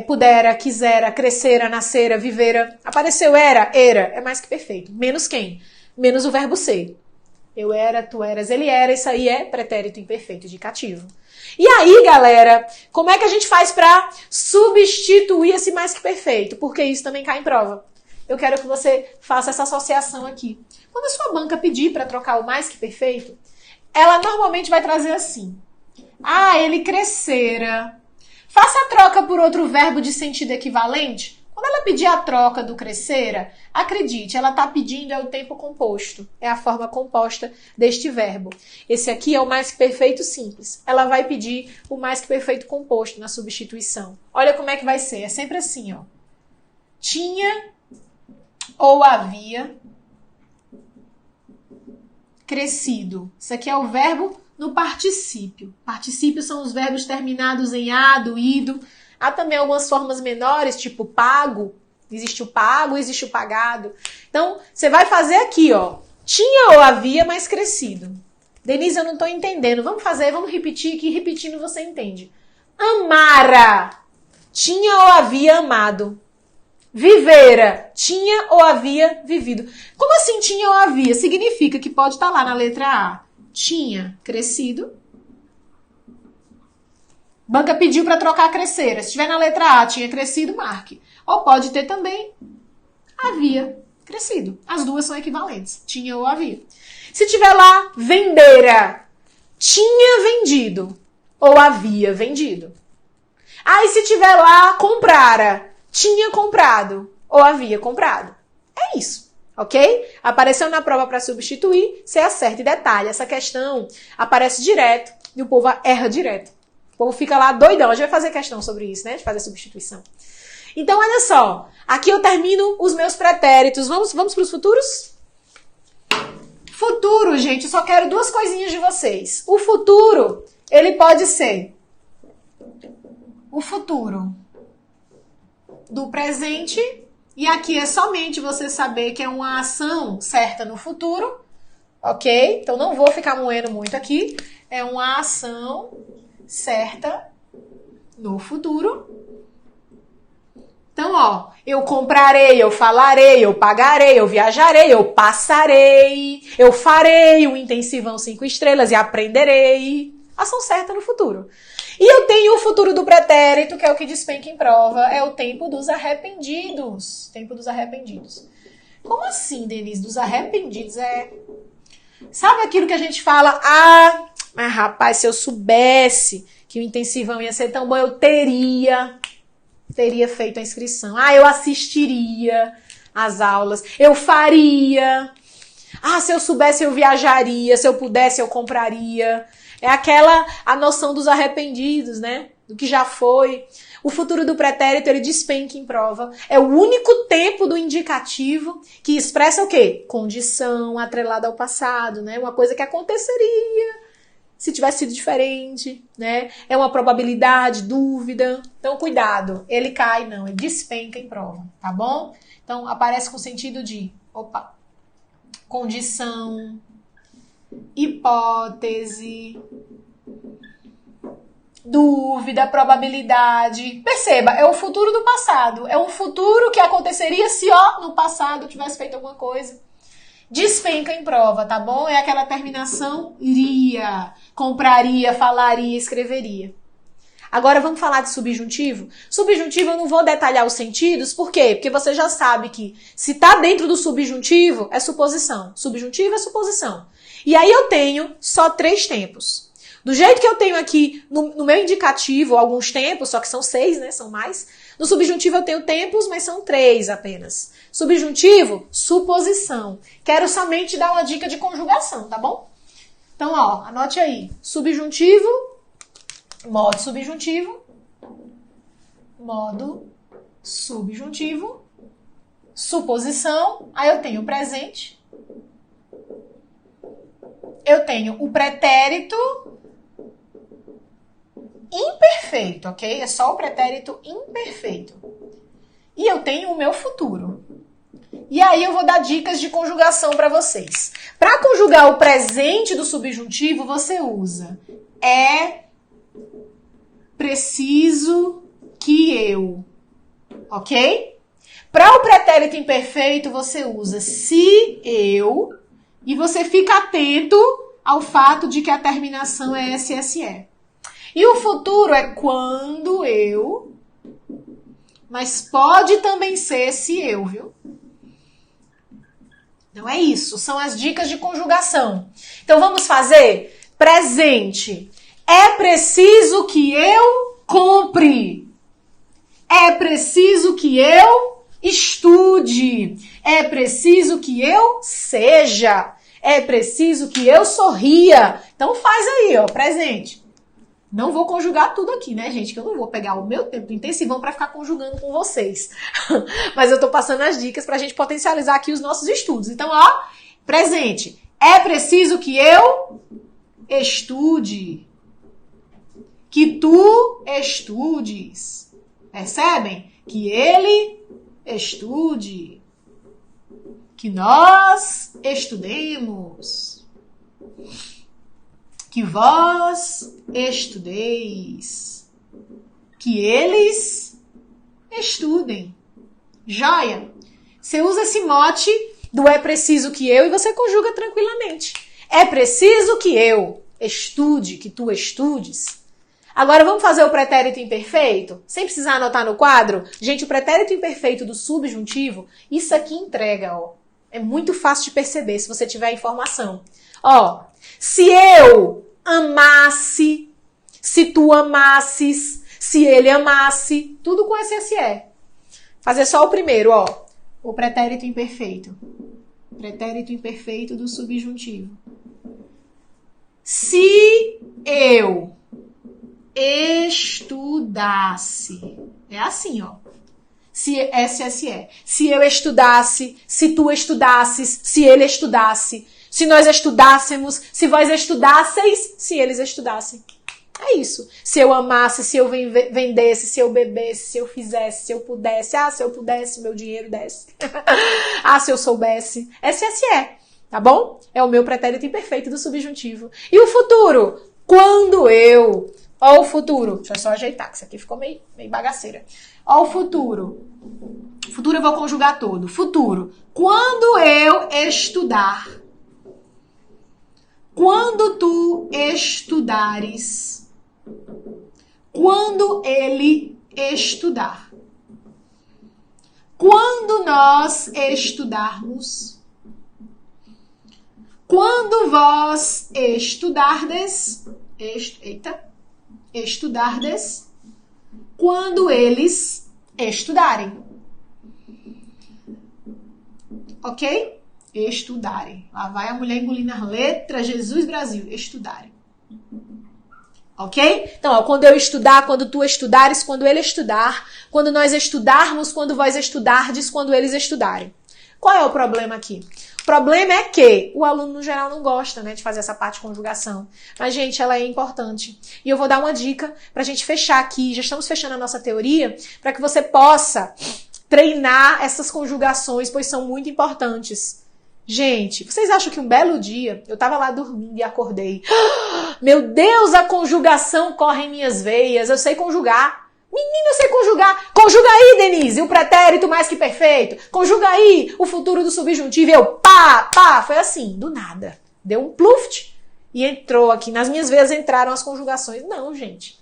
pudera, quisera, crescera, nascera, vivera. Apareceu era, é mais que perfeito. Menos quem? Menos o verbo ser. Eu era, tu eras, ele era. Isso aí é pretérito imperfeito indicativo. E aí, galera, como é que a gente faz para substituir esse mais que perfeito? Porque isso também cai em prova. Eu quero que você faça essa associação aqui. Quando a sua banca pedir para trocar o mais que perfeito, ela normalmente vai trazer assim. Ele crescera. Faça a troca por outro verbo de sentido equivalente. Quando ela ela pedir a troca do crescera, acredite, ela está pedindo o tempo composto. É a forma composta deste verbo. Esse aqui é o mais que perfeito simples. Ela vai pedir o mais que perfeito composto na substituição. Olha como é que vai ser. É sempre assim, ó. Tinha ou havia crescido. Isso aqui é o verbo no particípio. Particípios são os verbos terminados em ado, ido. Há também algumas formas menores, tipo pago. Existe o pago, existe o pagado. Então, você vai fazer aqui, ó. Tinha ou havia, mas crescido. Denise, eu não estou entendendo. Vamos repetir, que repetindo você entende. Amara. Tinha ou havia amado. Vivera. Tinha ou havia vivido. Como assim tinha ou havia? Significa que pode estar lá na letra A. Tinha crescido. Banca pediu para trocar a crescera. Se estiver na letra A, tinha crescido, marque. Ou pode ter também havia crescido. As duas são equivalentes. Tinha ou havia. Se tiver lá vendera, tinha vendido ou havia vendido. Aí se tiver lá comprara, tinha comprado ou havia comprado. É isso. Ok? Apareceu na prova para substituir, você acerta e detalhe. Essa questão aparece direto e o povo erra direto. O povo fica lá doidão. A gente vai fazer questão sobre isso, né? De fazer substituição. Então, olha só. Aqui eu termino os meus pretéritos. Vamos para os futuros? Futuro, gente, eu só quero duas coisinhas de vocês. O futuro, ele pode ser o futuro do presente. E aqui é somente você saber que é uma ação certa no futuro, ok? Então não vou ficar moendo muito aqui. É uma ação certa no futuro. Então, ó, eu comprarei, eu falarei, eu pagarei, eu viajarei, eu passarei, eu farei um intensivão 5 estrelas e aprenderei. Ação certa no futuro. E eu tenho o futuro do pretérito, que é o que despenca em prova, é o tempo dos arrependidos. Tempo dos arrependidos. Como assim, Denise? Dos arrependidos Sabe aquilo que a gente fala? Ah, mas rapaz, se eu soubesse que o intensivão ia ser tão bom, eu teria feito a inscrição. Ah, eu assistiria às aulas. Eu faria. Ah, se eu soubesse, eu viajaria. Se eu pudesse, eu compraria. É a noção dos arrependidos, né? Do que já foi. O futuro do pretérito, ele despenca em prova. É o único tempo do indicativo que expressa o quê? Condição atrelada ao passado, né? Uma coisa que aconteceria se tivesse sido diferente, né? É uma probabilidade, dúvida. Então, cuidado. Ele cai, não. Ele despenca em prova, tá bom? Então, aparece com sentido de, condição, hipótese, dúvida, probabilidade. Perceba, é o futuro do passado. É um futuro que aconteceria se, no passado tivesse feito alguma coisa. Despenca em prova, tá bom? É aquela terminação iria, compraria, falaria, escreveria. Agora vamos falar de subjuntivo? Subjuntivo eu não vou detalhar os sentidos, por quê? Porque você já sabe que se tá dentro do subjuntivo, é suposição. Subjuntivo é suposição. E aí eu tenho só 3 tempos. Do jeito que eu tenho aqui no meu indicativo, alguns tempos, só que são 6, né? São mais. No subjuntivo eu tenho tempos, mas são 3 apenas. Subjuntivo, suposição. Quero somente dar uma dica de conjugação, tá bom? Então, anote aí. Subjuntivo, modo subjuntivo, suposição. Aí eu tenho o presente. Eu tenho o pretérito imperfeito, ok? É só o pretérito imperfeito. E eu tenho o meu futuro. E aí eu vou dar dicas de conjugação para vocês. Para conjugar o presente do subjuntivo, você usa é preciso que eu, ok? Para o pretérito imperfeito, você usa se eu e você fica atento ao fato de que a terminação é SSE. E o futuro é quando eu, mas pode também ser se eu, viu? Então é isso, são as dicas de conjugação. Então vamos fazer presente. É preciso que eu compre. É preciso que eu estude. É preciso que eu seja. É preciso que eu sorria. Então faz aí, ó, presente. Não vou conjugar tudo aqui, né, gente? Que eu não vou pegar o meu tempo do intensivão para ficar conjugando com vocês. Mas eu tô passando as dicas pra gente potencializar aqui os nossos estudos. Então, ó, presente. É preciso que eu estude. Que tu estudes. Percebem? Que ele estude. Que nós estudemos. Que vós estudeis. Que eles estudem. Joia? Você usa esse mote do é preciso que eu e você conjuga tranquilamente. É preciso que eu estude, que tu estudes. Agora vamos fazer o pretérito imperfeito? Sem precisar anotar no quadro? Gente, o pretérito imperfeito do subjuntivo, isso aqui entrega, ó. É muito fácil de perceber se você tiver informação. Ó, se eu amasse, se tu amasses, se ele amasse, tudo com SSE. Fazer só o primeiro, ó. O pretérito imperfeito. Pretérito imperfeito do subjuntivo. Se eu estudasse. É assim, ó. Se SSE. Se eu estudasse, se tu estudasses, se ele estudasse, se nós estudássemos, se vós estudasseis, se eles estudassem. É isso. Se eu amasse, se eu vendesse, se eu bebesse, se eu fizesse, se eu pudesse. Ah, se eu pudesse, meu dinheiro desse. Ah, se eu soubesse. SSE, tá bom? É o meu pretérito imperfeito do subjuntivo. E o futuro? Quando eu... Ó o futuro. Deixa eu só ajeitar, que isso aqui ficou meio bagaceira. Ó o futuro. Futuro eu vou conjugar todo. Futuro. Quando eu estudar. Quando tu estudares. Quando ele estudar. Quando nós estudarmos. Quando vós estudardes. Estudardes. Quando eles estudarem. Ok? Estudarem. Lá vai a mulher engolindo as letras. Jesus Brasil. Estudarem. Ok? Então, ó, quando eu estudar, quando tu estudares, quando ele estudar, quando nós estudarmos, quando vós estudardes, quando eles estudarem. Qual é o problema aqui? O problema é que o aluno, no geral, não gosta, né, de fazer essa parte de conjugação. Mas, gente, ela é importante. E eu vou dar uma dica pra gente fechar aqui. Já estamos fechando a nossa teoria, para que você possa treinar essas conjugações, pois são muito importantes. Gente, vocês acham que um belo dia eu tava lá dormindo e acordei? Meu Deus, a conjugação corre em minhas veias. Eu sei conjugar. Menina, eu sei conjugar. Conjuga aí, Denise, o pretérito mais que perfeito. Conjuga aí o futuro do subjuntivo. Eu, pá. Foi assim, do nada. Deu um pluft e entrou aqui. Nas minhas veias entraram as conjugações. Não, gente.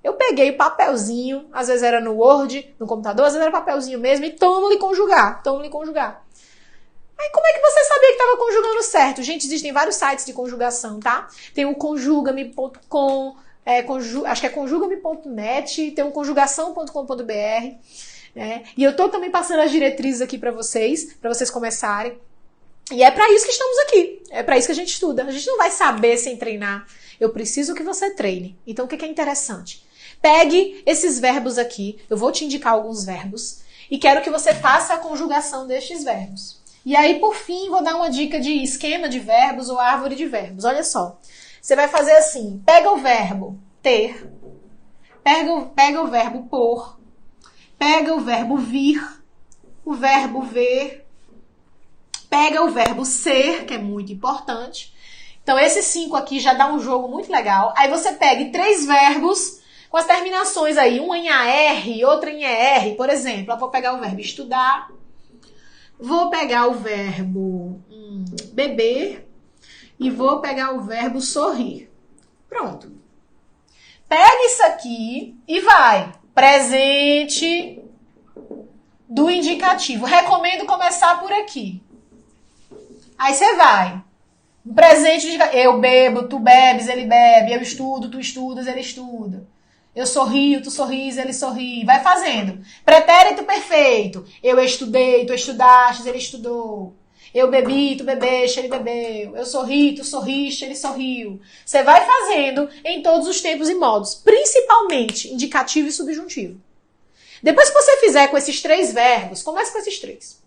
Eu peguei papelzinho, às vezes era no Word, no computador, às vezes era papelzinho mesmo, e tomo-lhe conjugar. Aí como é que você sabia que estava conjugando certo? Gente, existem vários sites de conjugação, tá? Tem o conjugame.com, acho que é conjugame.net, tem o conjugação.com.br, né? E eu tô também passando as diretrizes aqui para vocês começarem. E é para isso que estamos aqui. É para isso que a gente estuda. A gente não vai saber sem treinar. Eu preciso que você treine. Então, o que é interessante? Pegue esses verbos aqui. Eu vou te indicar alguns verbos. E quero que você faça a conjugação destes verbos. E aí, por fim, vou dar uma dica de esquema de verbos ou árvore de verbos. Olha só. Você vai fazer assim. Pega o verbo ter. Pega o verbo por. Pega o verbo vir. O verbo ver. Pega o verbo ser, que é muito importante. Então, esses 5 aqui já dá um jogo muito legal. Aí você pega 3 verbos com as terminações aí. Um em AR, outro em ER. Por exemplo, eu vou pegar o verbo estudar. Vou pegar o verbo beber e vou pegar o verbo sorrir. Pronto. Pega isso aqui e vai. Presente do indicativo. Recomendo começar por aqui. Aí você vai. Presente do indicativo. Eu bebo, tu bebes, ele bebe. Eu estudo, tu estudas, ele estuda. Eu sorrio, tu sorris, ele sorri. Vai fazendo. Pretérito perfeito. Eu estudei, tu estudaste, ele estudou. Eu bebi, tu bebeste, ele bebeu. Eu sorri, tu sorriste, ele sorriu. Você vai fazendo em todos os tempos e modos, principalmente indicativo e subjuntivo. Depois que você fizer com esses 3 verbos, comece com esses 3.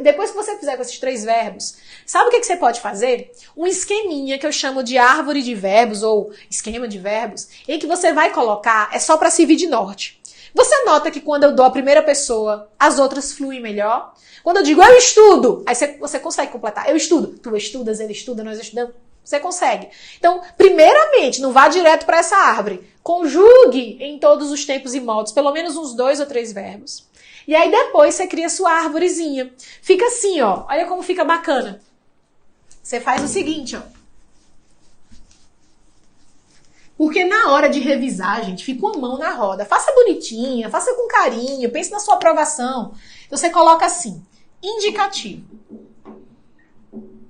Depois que você fizer com esses 3 verbos, sabe o que você pode fazer? Um esqueminha que eu chamo de árvore de verbos ou esquema de verbos, em que você vai colocar, é só para servir de norte. Você nota que quando eu dou a primeira pessoa, as outras fluem melhor? Quando eu digo eu estudo, aí você consegue completar. Eu estudo. Tu estudas, ele estuda, nós estudamos. Você consegue. Então, primeiramente, não vá direto para essa árvore. Conjugue em todos os tempos e modos, pelo menos uns 2 ou 3 verbos. E aí depois você cria sua árvorezinha. Fica assim, ó. Olha como fica bacana. Você faz o seguinte, ó. Porque na hora de revisar, gente, fica uma mão na roda. Faça bonitinha, faça com carinho, pense na sua aprovação. Então você coloca assim, indicativo.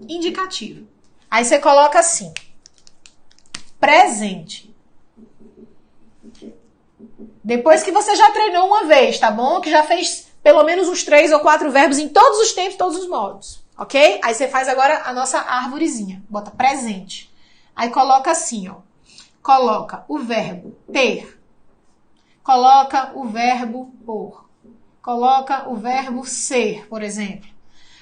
Indicativo. Aí você coloca assim, presente. Depois que você já treinou uma vez, tá bom? Que já fez pelo menos uns 3 ou 4 verbos em todos os tempos, todos os modos. Ok? Aí você faz agora a nossa árvorezinha. Bota presente. Aí coloca assim, ó. Coloca o verbo ter. Coloca o verbo por. Coloca o verbo ser, por exemplo.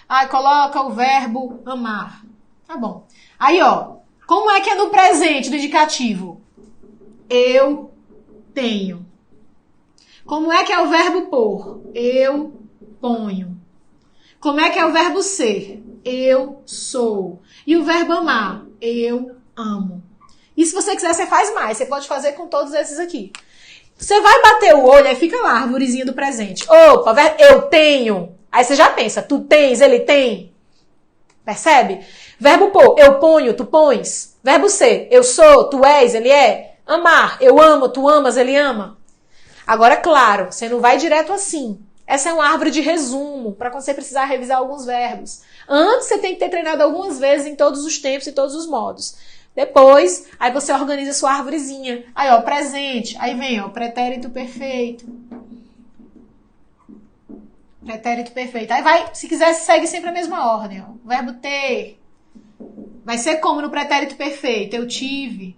Aí coloca o verbo amar. Tá bom. Aí, ó. Como é que é no presente, no indicativo? Eu tenho. Como é que é o verbo pôr? Eu ponho. Como é que é o verbo ser? Eu sou. E o verbo amar? Eu amo. E se você quiser, você faz mais. Você pode fazer com todos esses aqui. Você vai bater o olho, aí fica lá, a arvorezinha do presente. Opa, eu tenho. Aí você já pensa, tu tens, ele tem. Percebe? Verbo pôr, eu ponho, tu pões. Verbo ser, eu sou, tu és, ele é. Amar, eu amo, tu amas, ele ama. Agora, claro, você não vai direto assim. Essa é uma árvore de resumo, para quando você precisar revisar alguns verbos. Antes, você tem que ter treinado algumas vezes em todos os tempos e todos os modos. Depois, aí você organiza sua árvorezinha. Aí, ó, presente. Aí vem, ó, pretérito perfeito. Pretérito perfeito. Aí vai, se quiser, segue sempre a mesma ordem, ó. Verbo ter. Vai ser como no pretérito perfeito? Eu tive.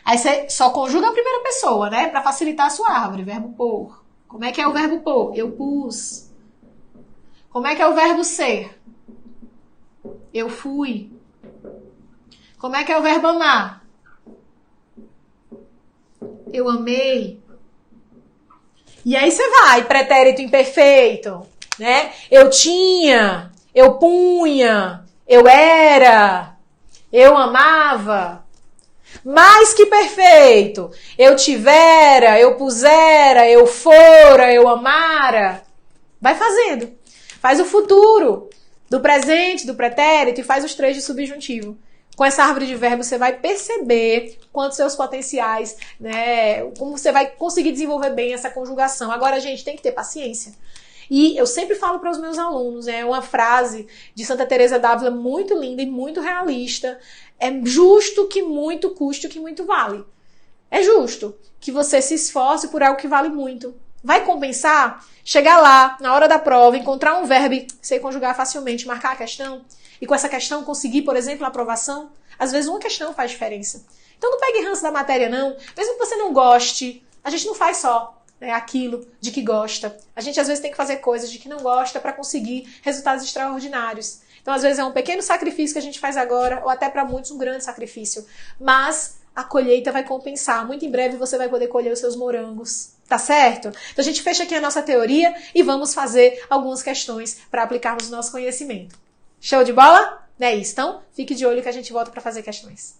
Aí você só conjuga a primeira pessoa, né? Pra facilitar a sua árvore. Verbo pôr. Como é que é o verbo pôr? Eu pus. Como é que é o verbo ser? Eu fui. Como é que é o verbo amar? Eu amei. E aí você vai, pretérito imperfeito, né? Eu tinha, eu punha, eu era, eu amava. Mais que perfeito. Eu tivera, eu pusera, eu fora, eu amara. Vai fazendo. Faz o futuro do presente, do pretérito e faz os 3 de subjuntivo. Com essa árvore de verbos, você vai perceber quantos seus potenciais, né, como você vai conseguir desenvolver bem essa conjugação. Agora, gente, tem que ter paciência. E eu sempre falo para os meus alunos, é uma frase de Santa Teresa d'Ávila muito linda e muito realista. É justo que muito custe o que muito vale. É justo que você se esforce por algo que vale muito. Vai compensar? Chegar lá, na hora da prova, encontrar um verbo e sei conjugar facilmente, marcar a questão, e com essa questão conseguir, por exemplo, a aprovação? Às vezes uma questão faz diferença. Então não pegue ranço da matéria, não. Mesmo que você não goste, a gente não faz só aquilo de que gosta. A gente às vezes tem que fazer coisas de que não gosta para conseguir resultados extraordinários. Então às vezes é um pequeno sacrifício que a gente faz agora, ou até para muitos um grande sacrifício. Mas a colheita vai compensar. Muito em breve você vai poder colher os seus morangos. Tá certo? Então a gente fecha aqui a nossa teoria e vamos fazer algumas questões para aplicarmos o nosso conhecimento. Show de bola? Não é isso? Então, fique de olho que a gente volta para fazer questões.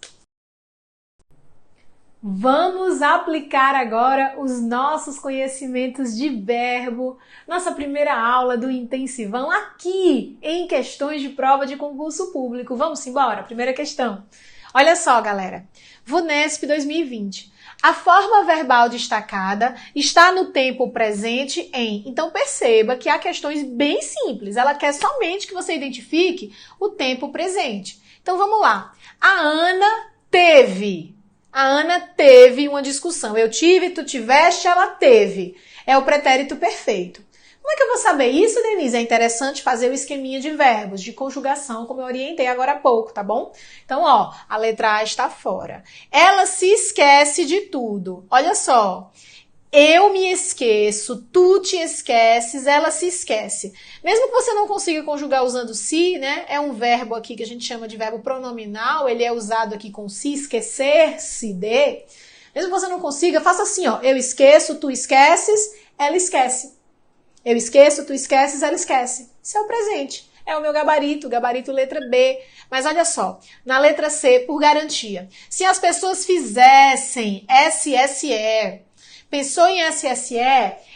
Vamos aplicar agora os nossos conhecimentos de verbo, nossa primeira aula do Intensivão aqui em questões de prova de concurso público. Vamos embora? Primeira questão. Olha só, galera. VUNESP 2020. A forma verbal destacada está no tempo presente em. Então perceba que há questões bem simples. Ela quer somente que você identifique o tempo presente. Então vamos lá. A Ana teve. A Ana teve uma discussão. Eu tive, tu tiveste, ela teve. É o pretérito perfeito. Como é que eu vou saber isso, Denise? É interessante fazer o esqueminha de verbos, de conjugação, como eu orientei agora há pouco, tá bom? Então, ó, a letra A está fora. Ela se esquece de tudo. Olha só. Eu me esqueço, tu te esqueces, ela se esquece. Mesmo que você não consiga conjugar usando se, né? É um verbo aqui que a gente chama de verbo pronominal, ele é usado aqui com se, esquecer-se de. Mesmo que você não consiga, faça assim, ó. Eu esqueço, tu esqueces, ela esquece. Eu esqueço, tu esqueces, ela esquece. Isso é o presente. É o meu gabarito letra B. Mas olha só, na letra C, por garantia. Se as pessoas fizessem SSE, pensou em SSE,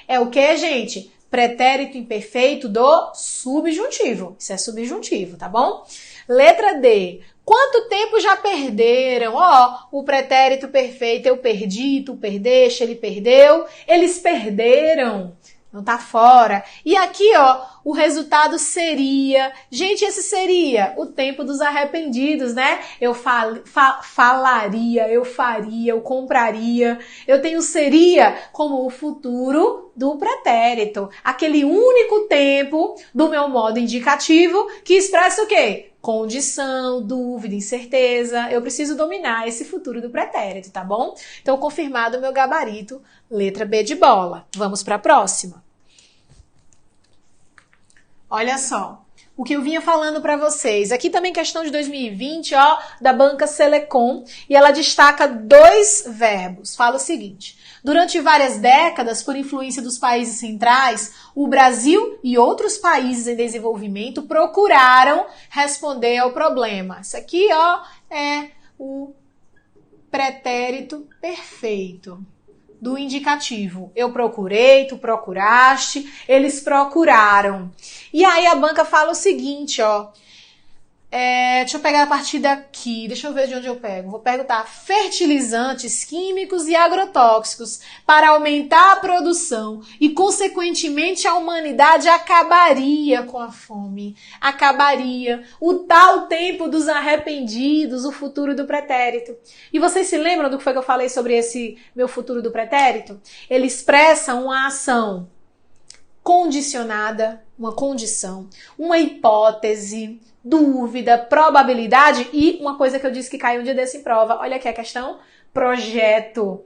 é o que, gente? Pretérito imperfeito do subjuntivo. Isso é subjuntivo, tá bom? Letra D. Quanto tempo já perderam? Ó, o pretérito perfeito, eu perdi, tu perdeste, ele perdeu, eles perderam. Não tá fora. E aqui, ó, o resultado seria... Gente, esse seria o tempo dos arrependidos, né? Eu falaria, eu faria, eu compraria. Eu tenho seria como o futuro do pretérito. Aquele único tempo do meu modo indicativo que expressa o quê? Condição, dúvida, incerteza. Eu preciso dominar esse futuro do pretérito, tá bom? Então, confirmado o meu gabarito, letra B de bola. Vamos para a próxima. Olha só, o que eu vinha falando para vocês. Aqui também questão de 2020, ó, da banca Selecom, e ela destaca 2 verbos. Fala o seguinte: durante várias décadas, por influência dos países centrais, o Brasil e outros países em desenvolvimento procuraram responder ao problema. Isso aqui, ó, é o pretérito perfeito do indicativo. Eu procurei, tu procuraste, eles procuraram. E aí a banca fala o seguinte, ó. Deixa eu pegar a partir daqui, deixa eu ver de onde eu pego. Vou perguntar: fertilizantes químicos e agrotóxicos para aumentar a produção e, consequentemente, a humanidade acabaria com a fome. Acabaria. O tal tempo dos arrependidos, o futuro do pretérito. E vocês se lembram do que foi que eu falei sobre esse meu futuro do pretérito? Ele expressa uma ação condicionada, uma condição, uma hipótese, dúvida, probabilidade e uma coisa que eu disse que caiu um dia desse em prova. Olha aqui a questão: projeto.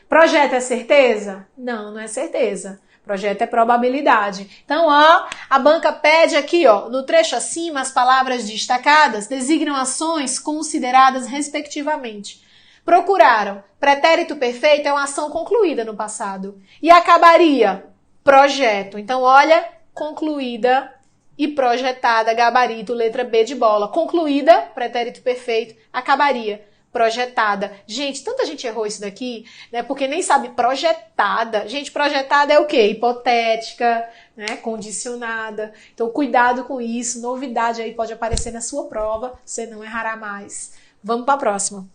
Projeto é certeza? Não, não é certeza. Projeto é probabilidade. Então, ó, a banca pede aqui, ó, no trecho acima, as palavras destacadas designam ações consideradas respectivamente. Procuraram. Pretérito perfeito é uma ação concluída no passado. E acabaria. Projeto. Então, olha, concluída e projetada, gabarito, letra B de bola. Concluída, pretérito perfeito, acabaria. Projetada. Gente, tanta gente errou isso daqui, né? Porque nem sabe projetada. Gente, projetada é o quê? Hipotética, né? Condicionada. Então, cuidado com isso. Novidade aí pode aparecer na sua prova. Você não errará mais. Vamos para a próxima.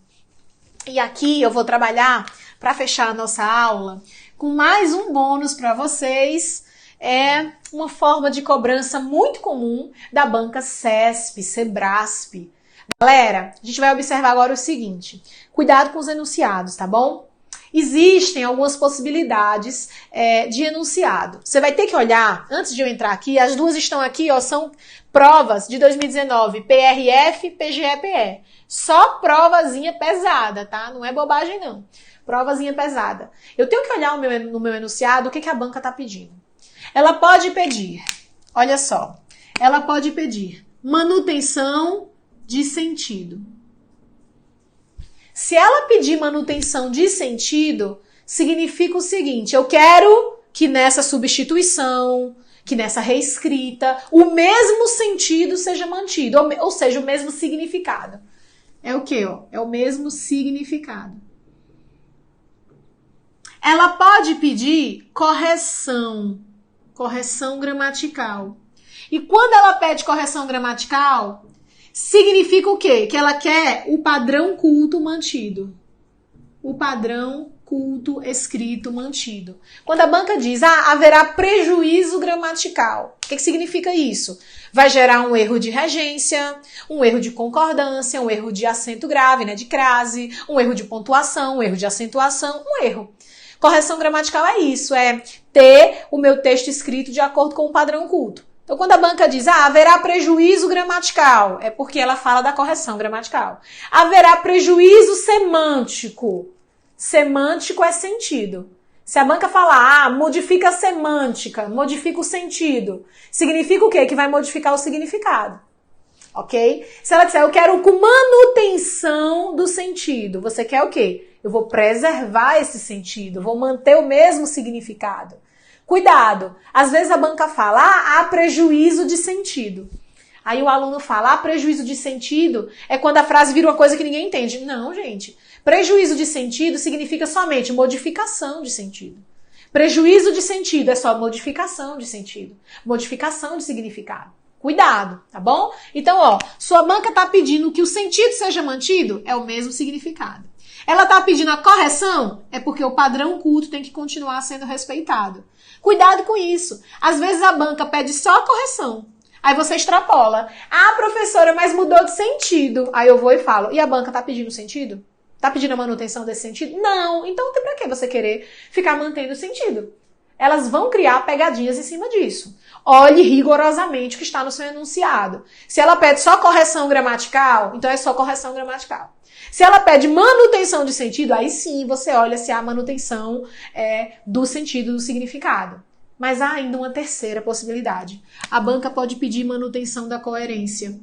E aqui eu vou trabalhar, para fechar a nossa aula, com mais um bônus para vocês. É uma forma de cobrança muito comum da banca CESP, Sebrasp. Galera, a gente vai observar agora o seguinte: cuidado com os enunciados, tá bom? Existem algumas possibilidades de enunciado. Você vai ter que olhar, antes de eu entrar aqui, as duas estão aqui, ó, são provas de 2019, PRF, PGE-PE. Só provazinha pesada, tá? Não é bobagem, não. Provazinha pesada. Eu tenho que olhar no meu enunciado o que a banca tá pedindo. Ela pode pedir, olha só, ela pode pedir manutenção de sentido. Se ela pedir manutenção de sentido, significa o seguinte: eu quero que nessa substituição, que nessa reescrita, o mesmo sentido seja mantido, ou seja, o mesmo significado. É o quê? É o mesmo significado. Ela pode pedir correção gramatical. E quando ela pede correção gramatical, significa o quê? Que ela quer o padrão culto mantido. O padrão culto escrito mantido. Quando a banca diz, haverá prejuízo gramatical, o que significa isso? Vai gerar um erro de regência, um erro de concordância, um erro de acento grave, né, de crase, um erro de pontuação, um erro de acentuação, um erro. Correção gramatical é isso, é ter o meu texto escrito de acordo com o padrão culto. Então, quando a banca diz, haverá prejuízo gramatical, é porque ela fala da correção gramatical. Haverá prejuízo semântico. Semântico é sentido. Se a banca falar, modifica a semântica, modifica o sentido, significa o quê? Que vai modificar o significado. Ok? Se ela disser, eu quero com manutenção do sentido, você quer o quê? Eu vou preservar esse sentido, vou manter o mesmo significado. Cuidado, às vezes a banca fala, há prejuízo de sentido. Aí o aluno fala, prejuízo de sentido é quando a frase vira uma coisa que ninguém entende. Não, gente. Prejuízo de sentido significa somente modificação de sentido. Prejuízo de sentido é só modificação de sentido. Modificação de significado. Cuidado, tá bom? Então, sua banca está pedindo que o sentido seja mantido, é o mesmo significado. Ela está pedindo a correção, é porque o padrão culto tem que continuar sendo respeitado. Cuidado com isso. Às vezes a banca pede só a correção. Aí você extrapola. Professora, mas mudou de sentido. Aí eu vou e falo, e a banca está pedindo sentido? Tá pedindo a manutenção desse sentido? Não. Então tem pra que você querer ficar mantendo o sentido? Elas vão criar pegadinhas em cima disso. Olhe rigorosamente o que está no seu enunciado. Se ela pede só correção gramatical, então é só correção gramatical. Se ela pede manutenção de sentido, aí sim você olha se há manutenção do sentido, do significado. Mas há ainda uma terceira possibilidade. A banca pode pedir manutenção da coerência.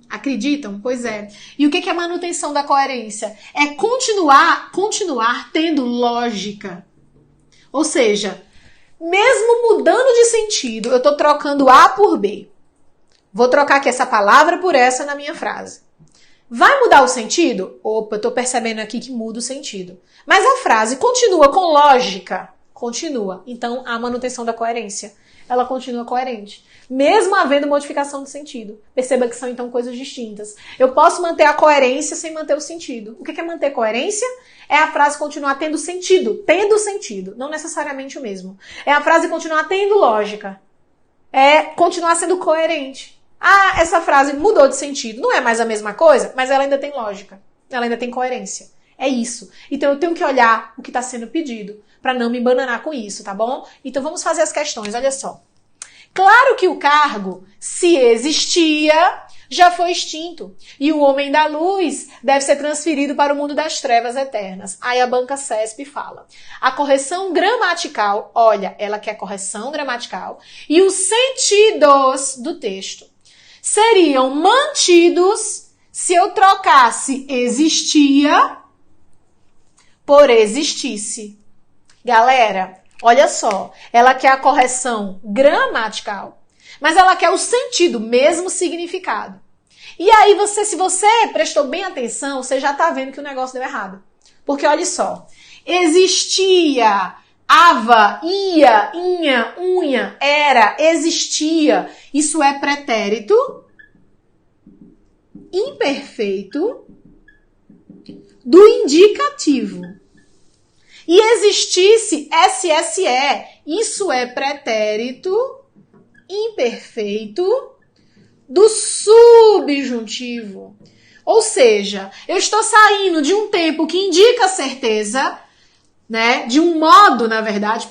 Acreditam? Pois é. E o que é manutenção da coerência? É continuar tendo lógica. Ou seja, mesmo mudando de sentido, eu estou trocando A por B. Vou trocar aqui essa palavra por essa na minha frase. Vai mudar o sentido? Opa, eu estou percebendo aqui que muda o sentido. Mas a frase continua com lógica? Continua. Então, a manutenção da coerência, ela continua coerente. Mesmo havendo modificação de sentido. Perceba que são, então, coisas distintas. Eu posso manter a coerência sem manter o sentido. O que é manter coerência? É a frase continuar tendo sentido. Tendo sentido. Não necessariamente o mesmo. É a frase continuar tendo lógica. É continuar sendo coerente. Essa frase mudou de sentido. Não é mais a mesma coisa, mas ela ainda tem lógica. Ela ainda tem coerência. É isso. Então eu tenho que olhar o que está sendo pedido para não me embananar com isso, tá bom? Então vamos fazer as questões, olha só. Claro que o cargo, se existia, já foi extinto. E o homem da luz deve ser transferido para o mundo das trevas eternas. Aí a banca CESP fala. A correção gramatical, olha, ela quer correção gramatical, e os sentidos do texto seriam mantidos se eu trocasse existia por existisse. Galera, olha só, ela quer a correção gramatical, mas ela quer o sentido, mesmo significado. E aí, se você prestou bem atenção, você já tá vendo que o negócio deu errado. Porque olha só, existia, ava, ia, inha, unha, era, existia. Isso é pretérito imperfeito do indicativo. E existisse, SSE, isso é pretérito imperfeito do subjuntivo. Ou seja, eu estou saindo de um tempo que indica certeza, né? De um modo, na verdade,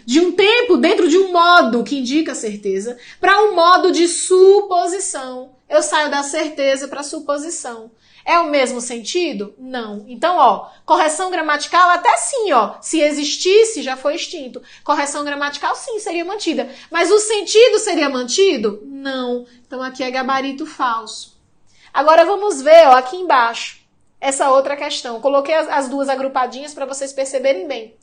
de um tempo dentro de um modo que indica certeza, para um modo de suposição. Eu saio da certeza para a suposição. É o mesmo sentido? Não. Então, correção gramatical até sim, se existisse, já foi extinto. Correção gramatical sim, seria mantida. Mas o sentido seria mantido? Não. Então, aqui é gabarito falso. Agora, vamos ver, aqui embaixo, essa outra questão. Coloquei as duas agrupadinhas para vocês perceberem bem.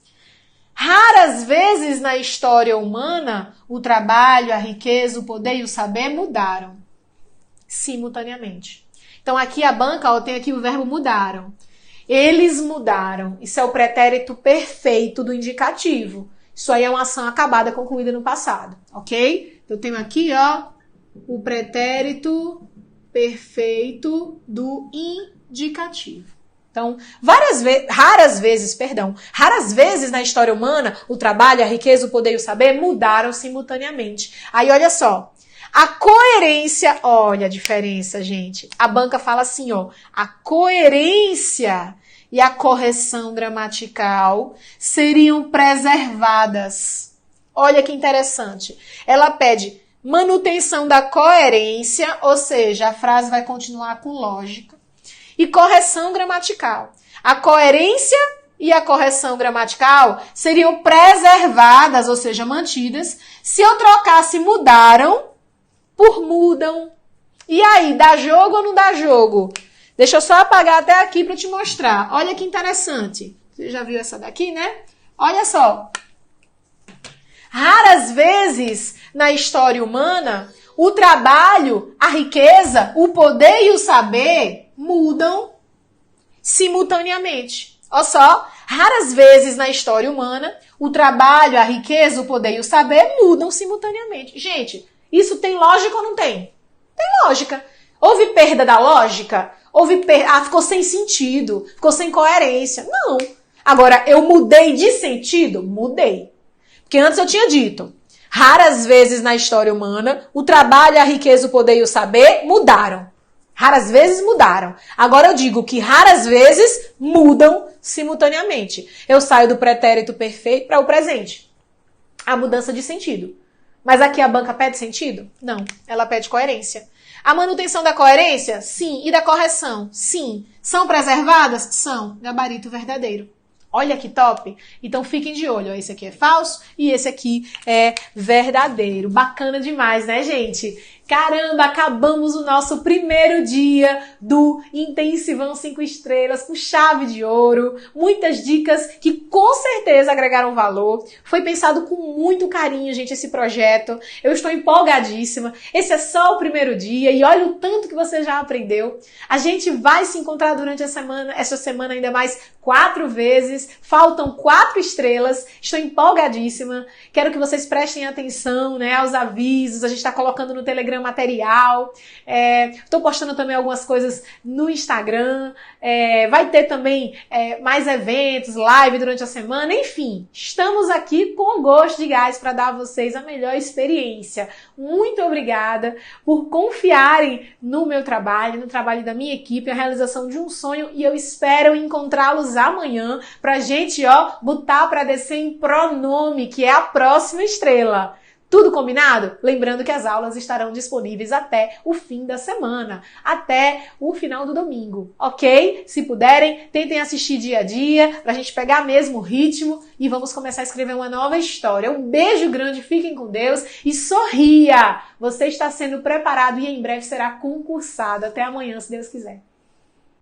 Raras vezes na história humana, o trabalho, a riqueza, o poder e o saber mudaram simultaneamente. Então, aqui a banca, tem aqui o verbo mudaram. Eles mudaram. Isso é o pretérito perfeito do indicativo. Isso aí é uma ação acabada, concluída no passado, ok? Então, eu tenho aqui, o pretérito perfeito do indicativo. Então, raras vezes na história humana, o trabalho, a riqueza, o poder e o saber mudaram simultaneamente. Aí, olha só. A coerência, olha a diferença, gente. A banca fala assim, ó, a coerência e a correção gramatical seriam preservadas. Olha que interessante. Ela pede manutenção da coerência, ou seja, a frase vai continuar com lógica, e correção gramatical. A coerência e a correção gramatical seriam preservadas, ou seja, mantidas, se eu trocasse mudaram por mudam. E aí, dá jogo ou não dá jogo? Deixa eu só apagar até aqui para te mostrar. Olha que interessante. Você já viu essa daqui, né? Olha só. Raras vezes na história humana, o trabalho, a riqueza, o poder e o saber mudam simultaneamente. Olha só, raras vezes na história humana, o trabalho, a riqueza, o poder e o saber mudam simultaneamente. Gente, isso tem lógica ou não tem? Tem lógica. Houve perda da lógica? Ficou sem sentido, ficou sem coerência. Não. Agora, eu mudei de sentido? Mudei. Porque antes eu tinha dito, raras vezes na história humana, o trabalho, a riqueza, o poder e o saber mudaram. Raras vezes mudaram. Agora eu digo que raras vezes mudam simultaneamente. Eu saio do pretérito perfeito para o presente. A mudança de sentido. Mas aqui a banca pede sentido? Não. Ela pede coerência. A manutenção da coerência? Sim. E da correção? Sim. São preservadas? São. Gabarito verdadeiro. Olha que top! Então fiquem de olho. Esse aqui é falso e esse aqui é verdadeiro. Bacana demais, né, gente? Caramba, acabamos o nosso primeiro dia do Intensivão 5 estrelas com chave de ouro. Muitas dicas que com certeza agregaram valor. Foi pensado com muito carinho, gente, esse projeto. Eu estou empolgadíssima. Esse é só o primeiro dia e olha o tanto que você já aprendeu. A gente vai se encontrar durante essa semana ainda mais 4 vezes. Faltam 4 estrelas. Estou empolgadíssima. Quero que vocês prestem atenção, né, aos avisos. A gente está colocando no Telegram material, estou postando também algumas coisas no Instagram, vai ter também mais eventos, live durante a semana, enfim, estamos aqui com gosto de gás para dar a vocês a melhor experiência. Muito obrigada por confiarem no meu trabalho, no trabalho da minha equipe, a realização de um sonho e eu espero encontrá-los amanhã pra gente, botar para descer em pronome, que é a próxima estrela. Tudo combinado? Lembrando que as aulas estarão disponíveis até o fim da semana, até o final do domingo, ok? Se puderem, tentem assistir dia a dia, pra gente pegar mesmo o ritmo e vamos começar a escrever uma nova história. Um beijo grande, fiquem com Deus e sorria! Você está sendo preparado e em breve será concursado. Até amanhã, se Deus quiser.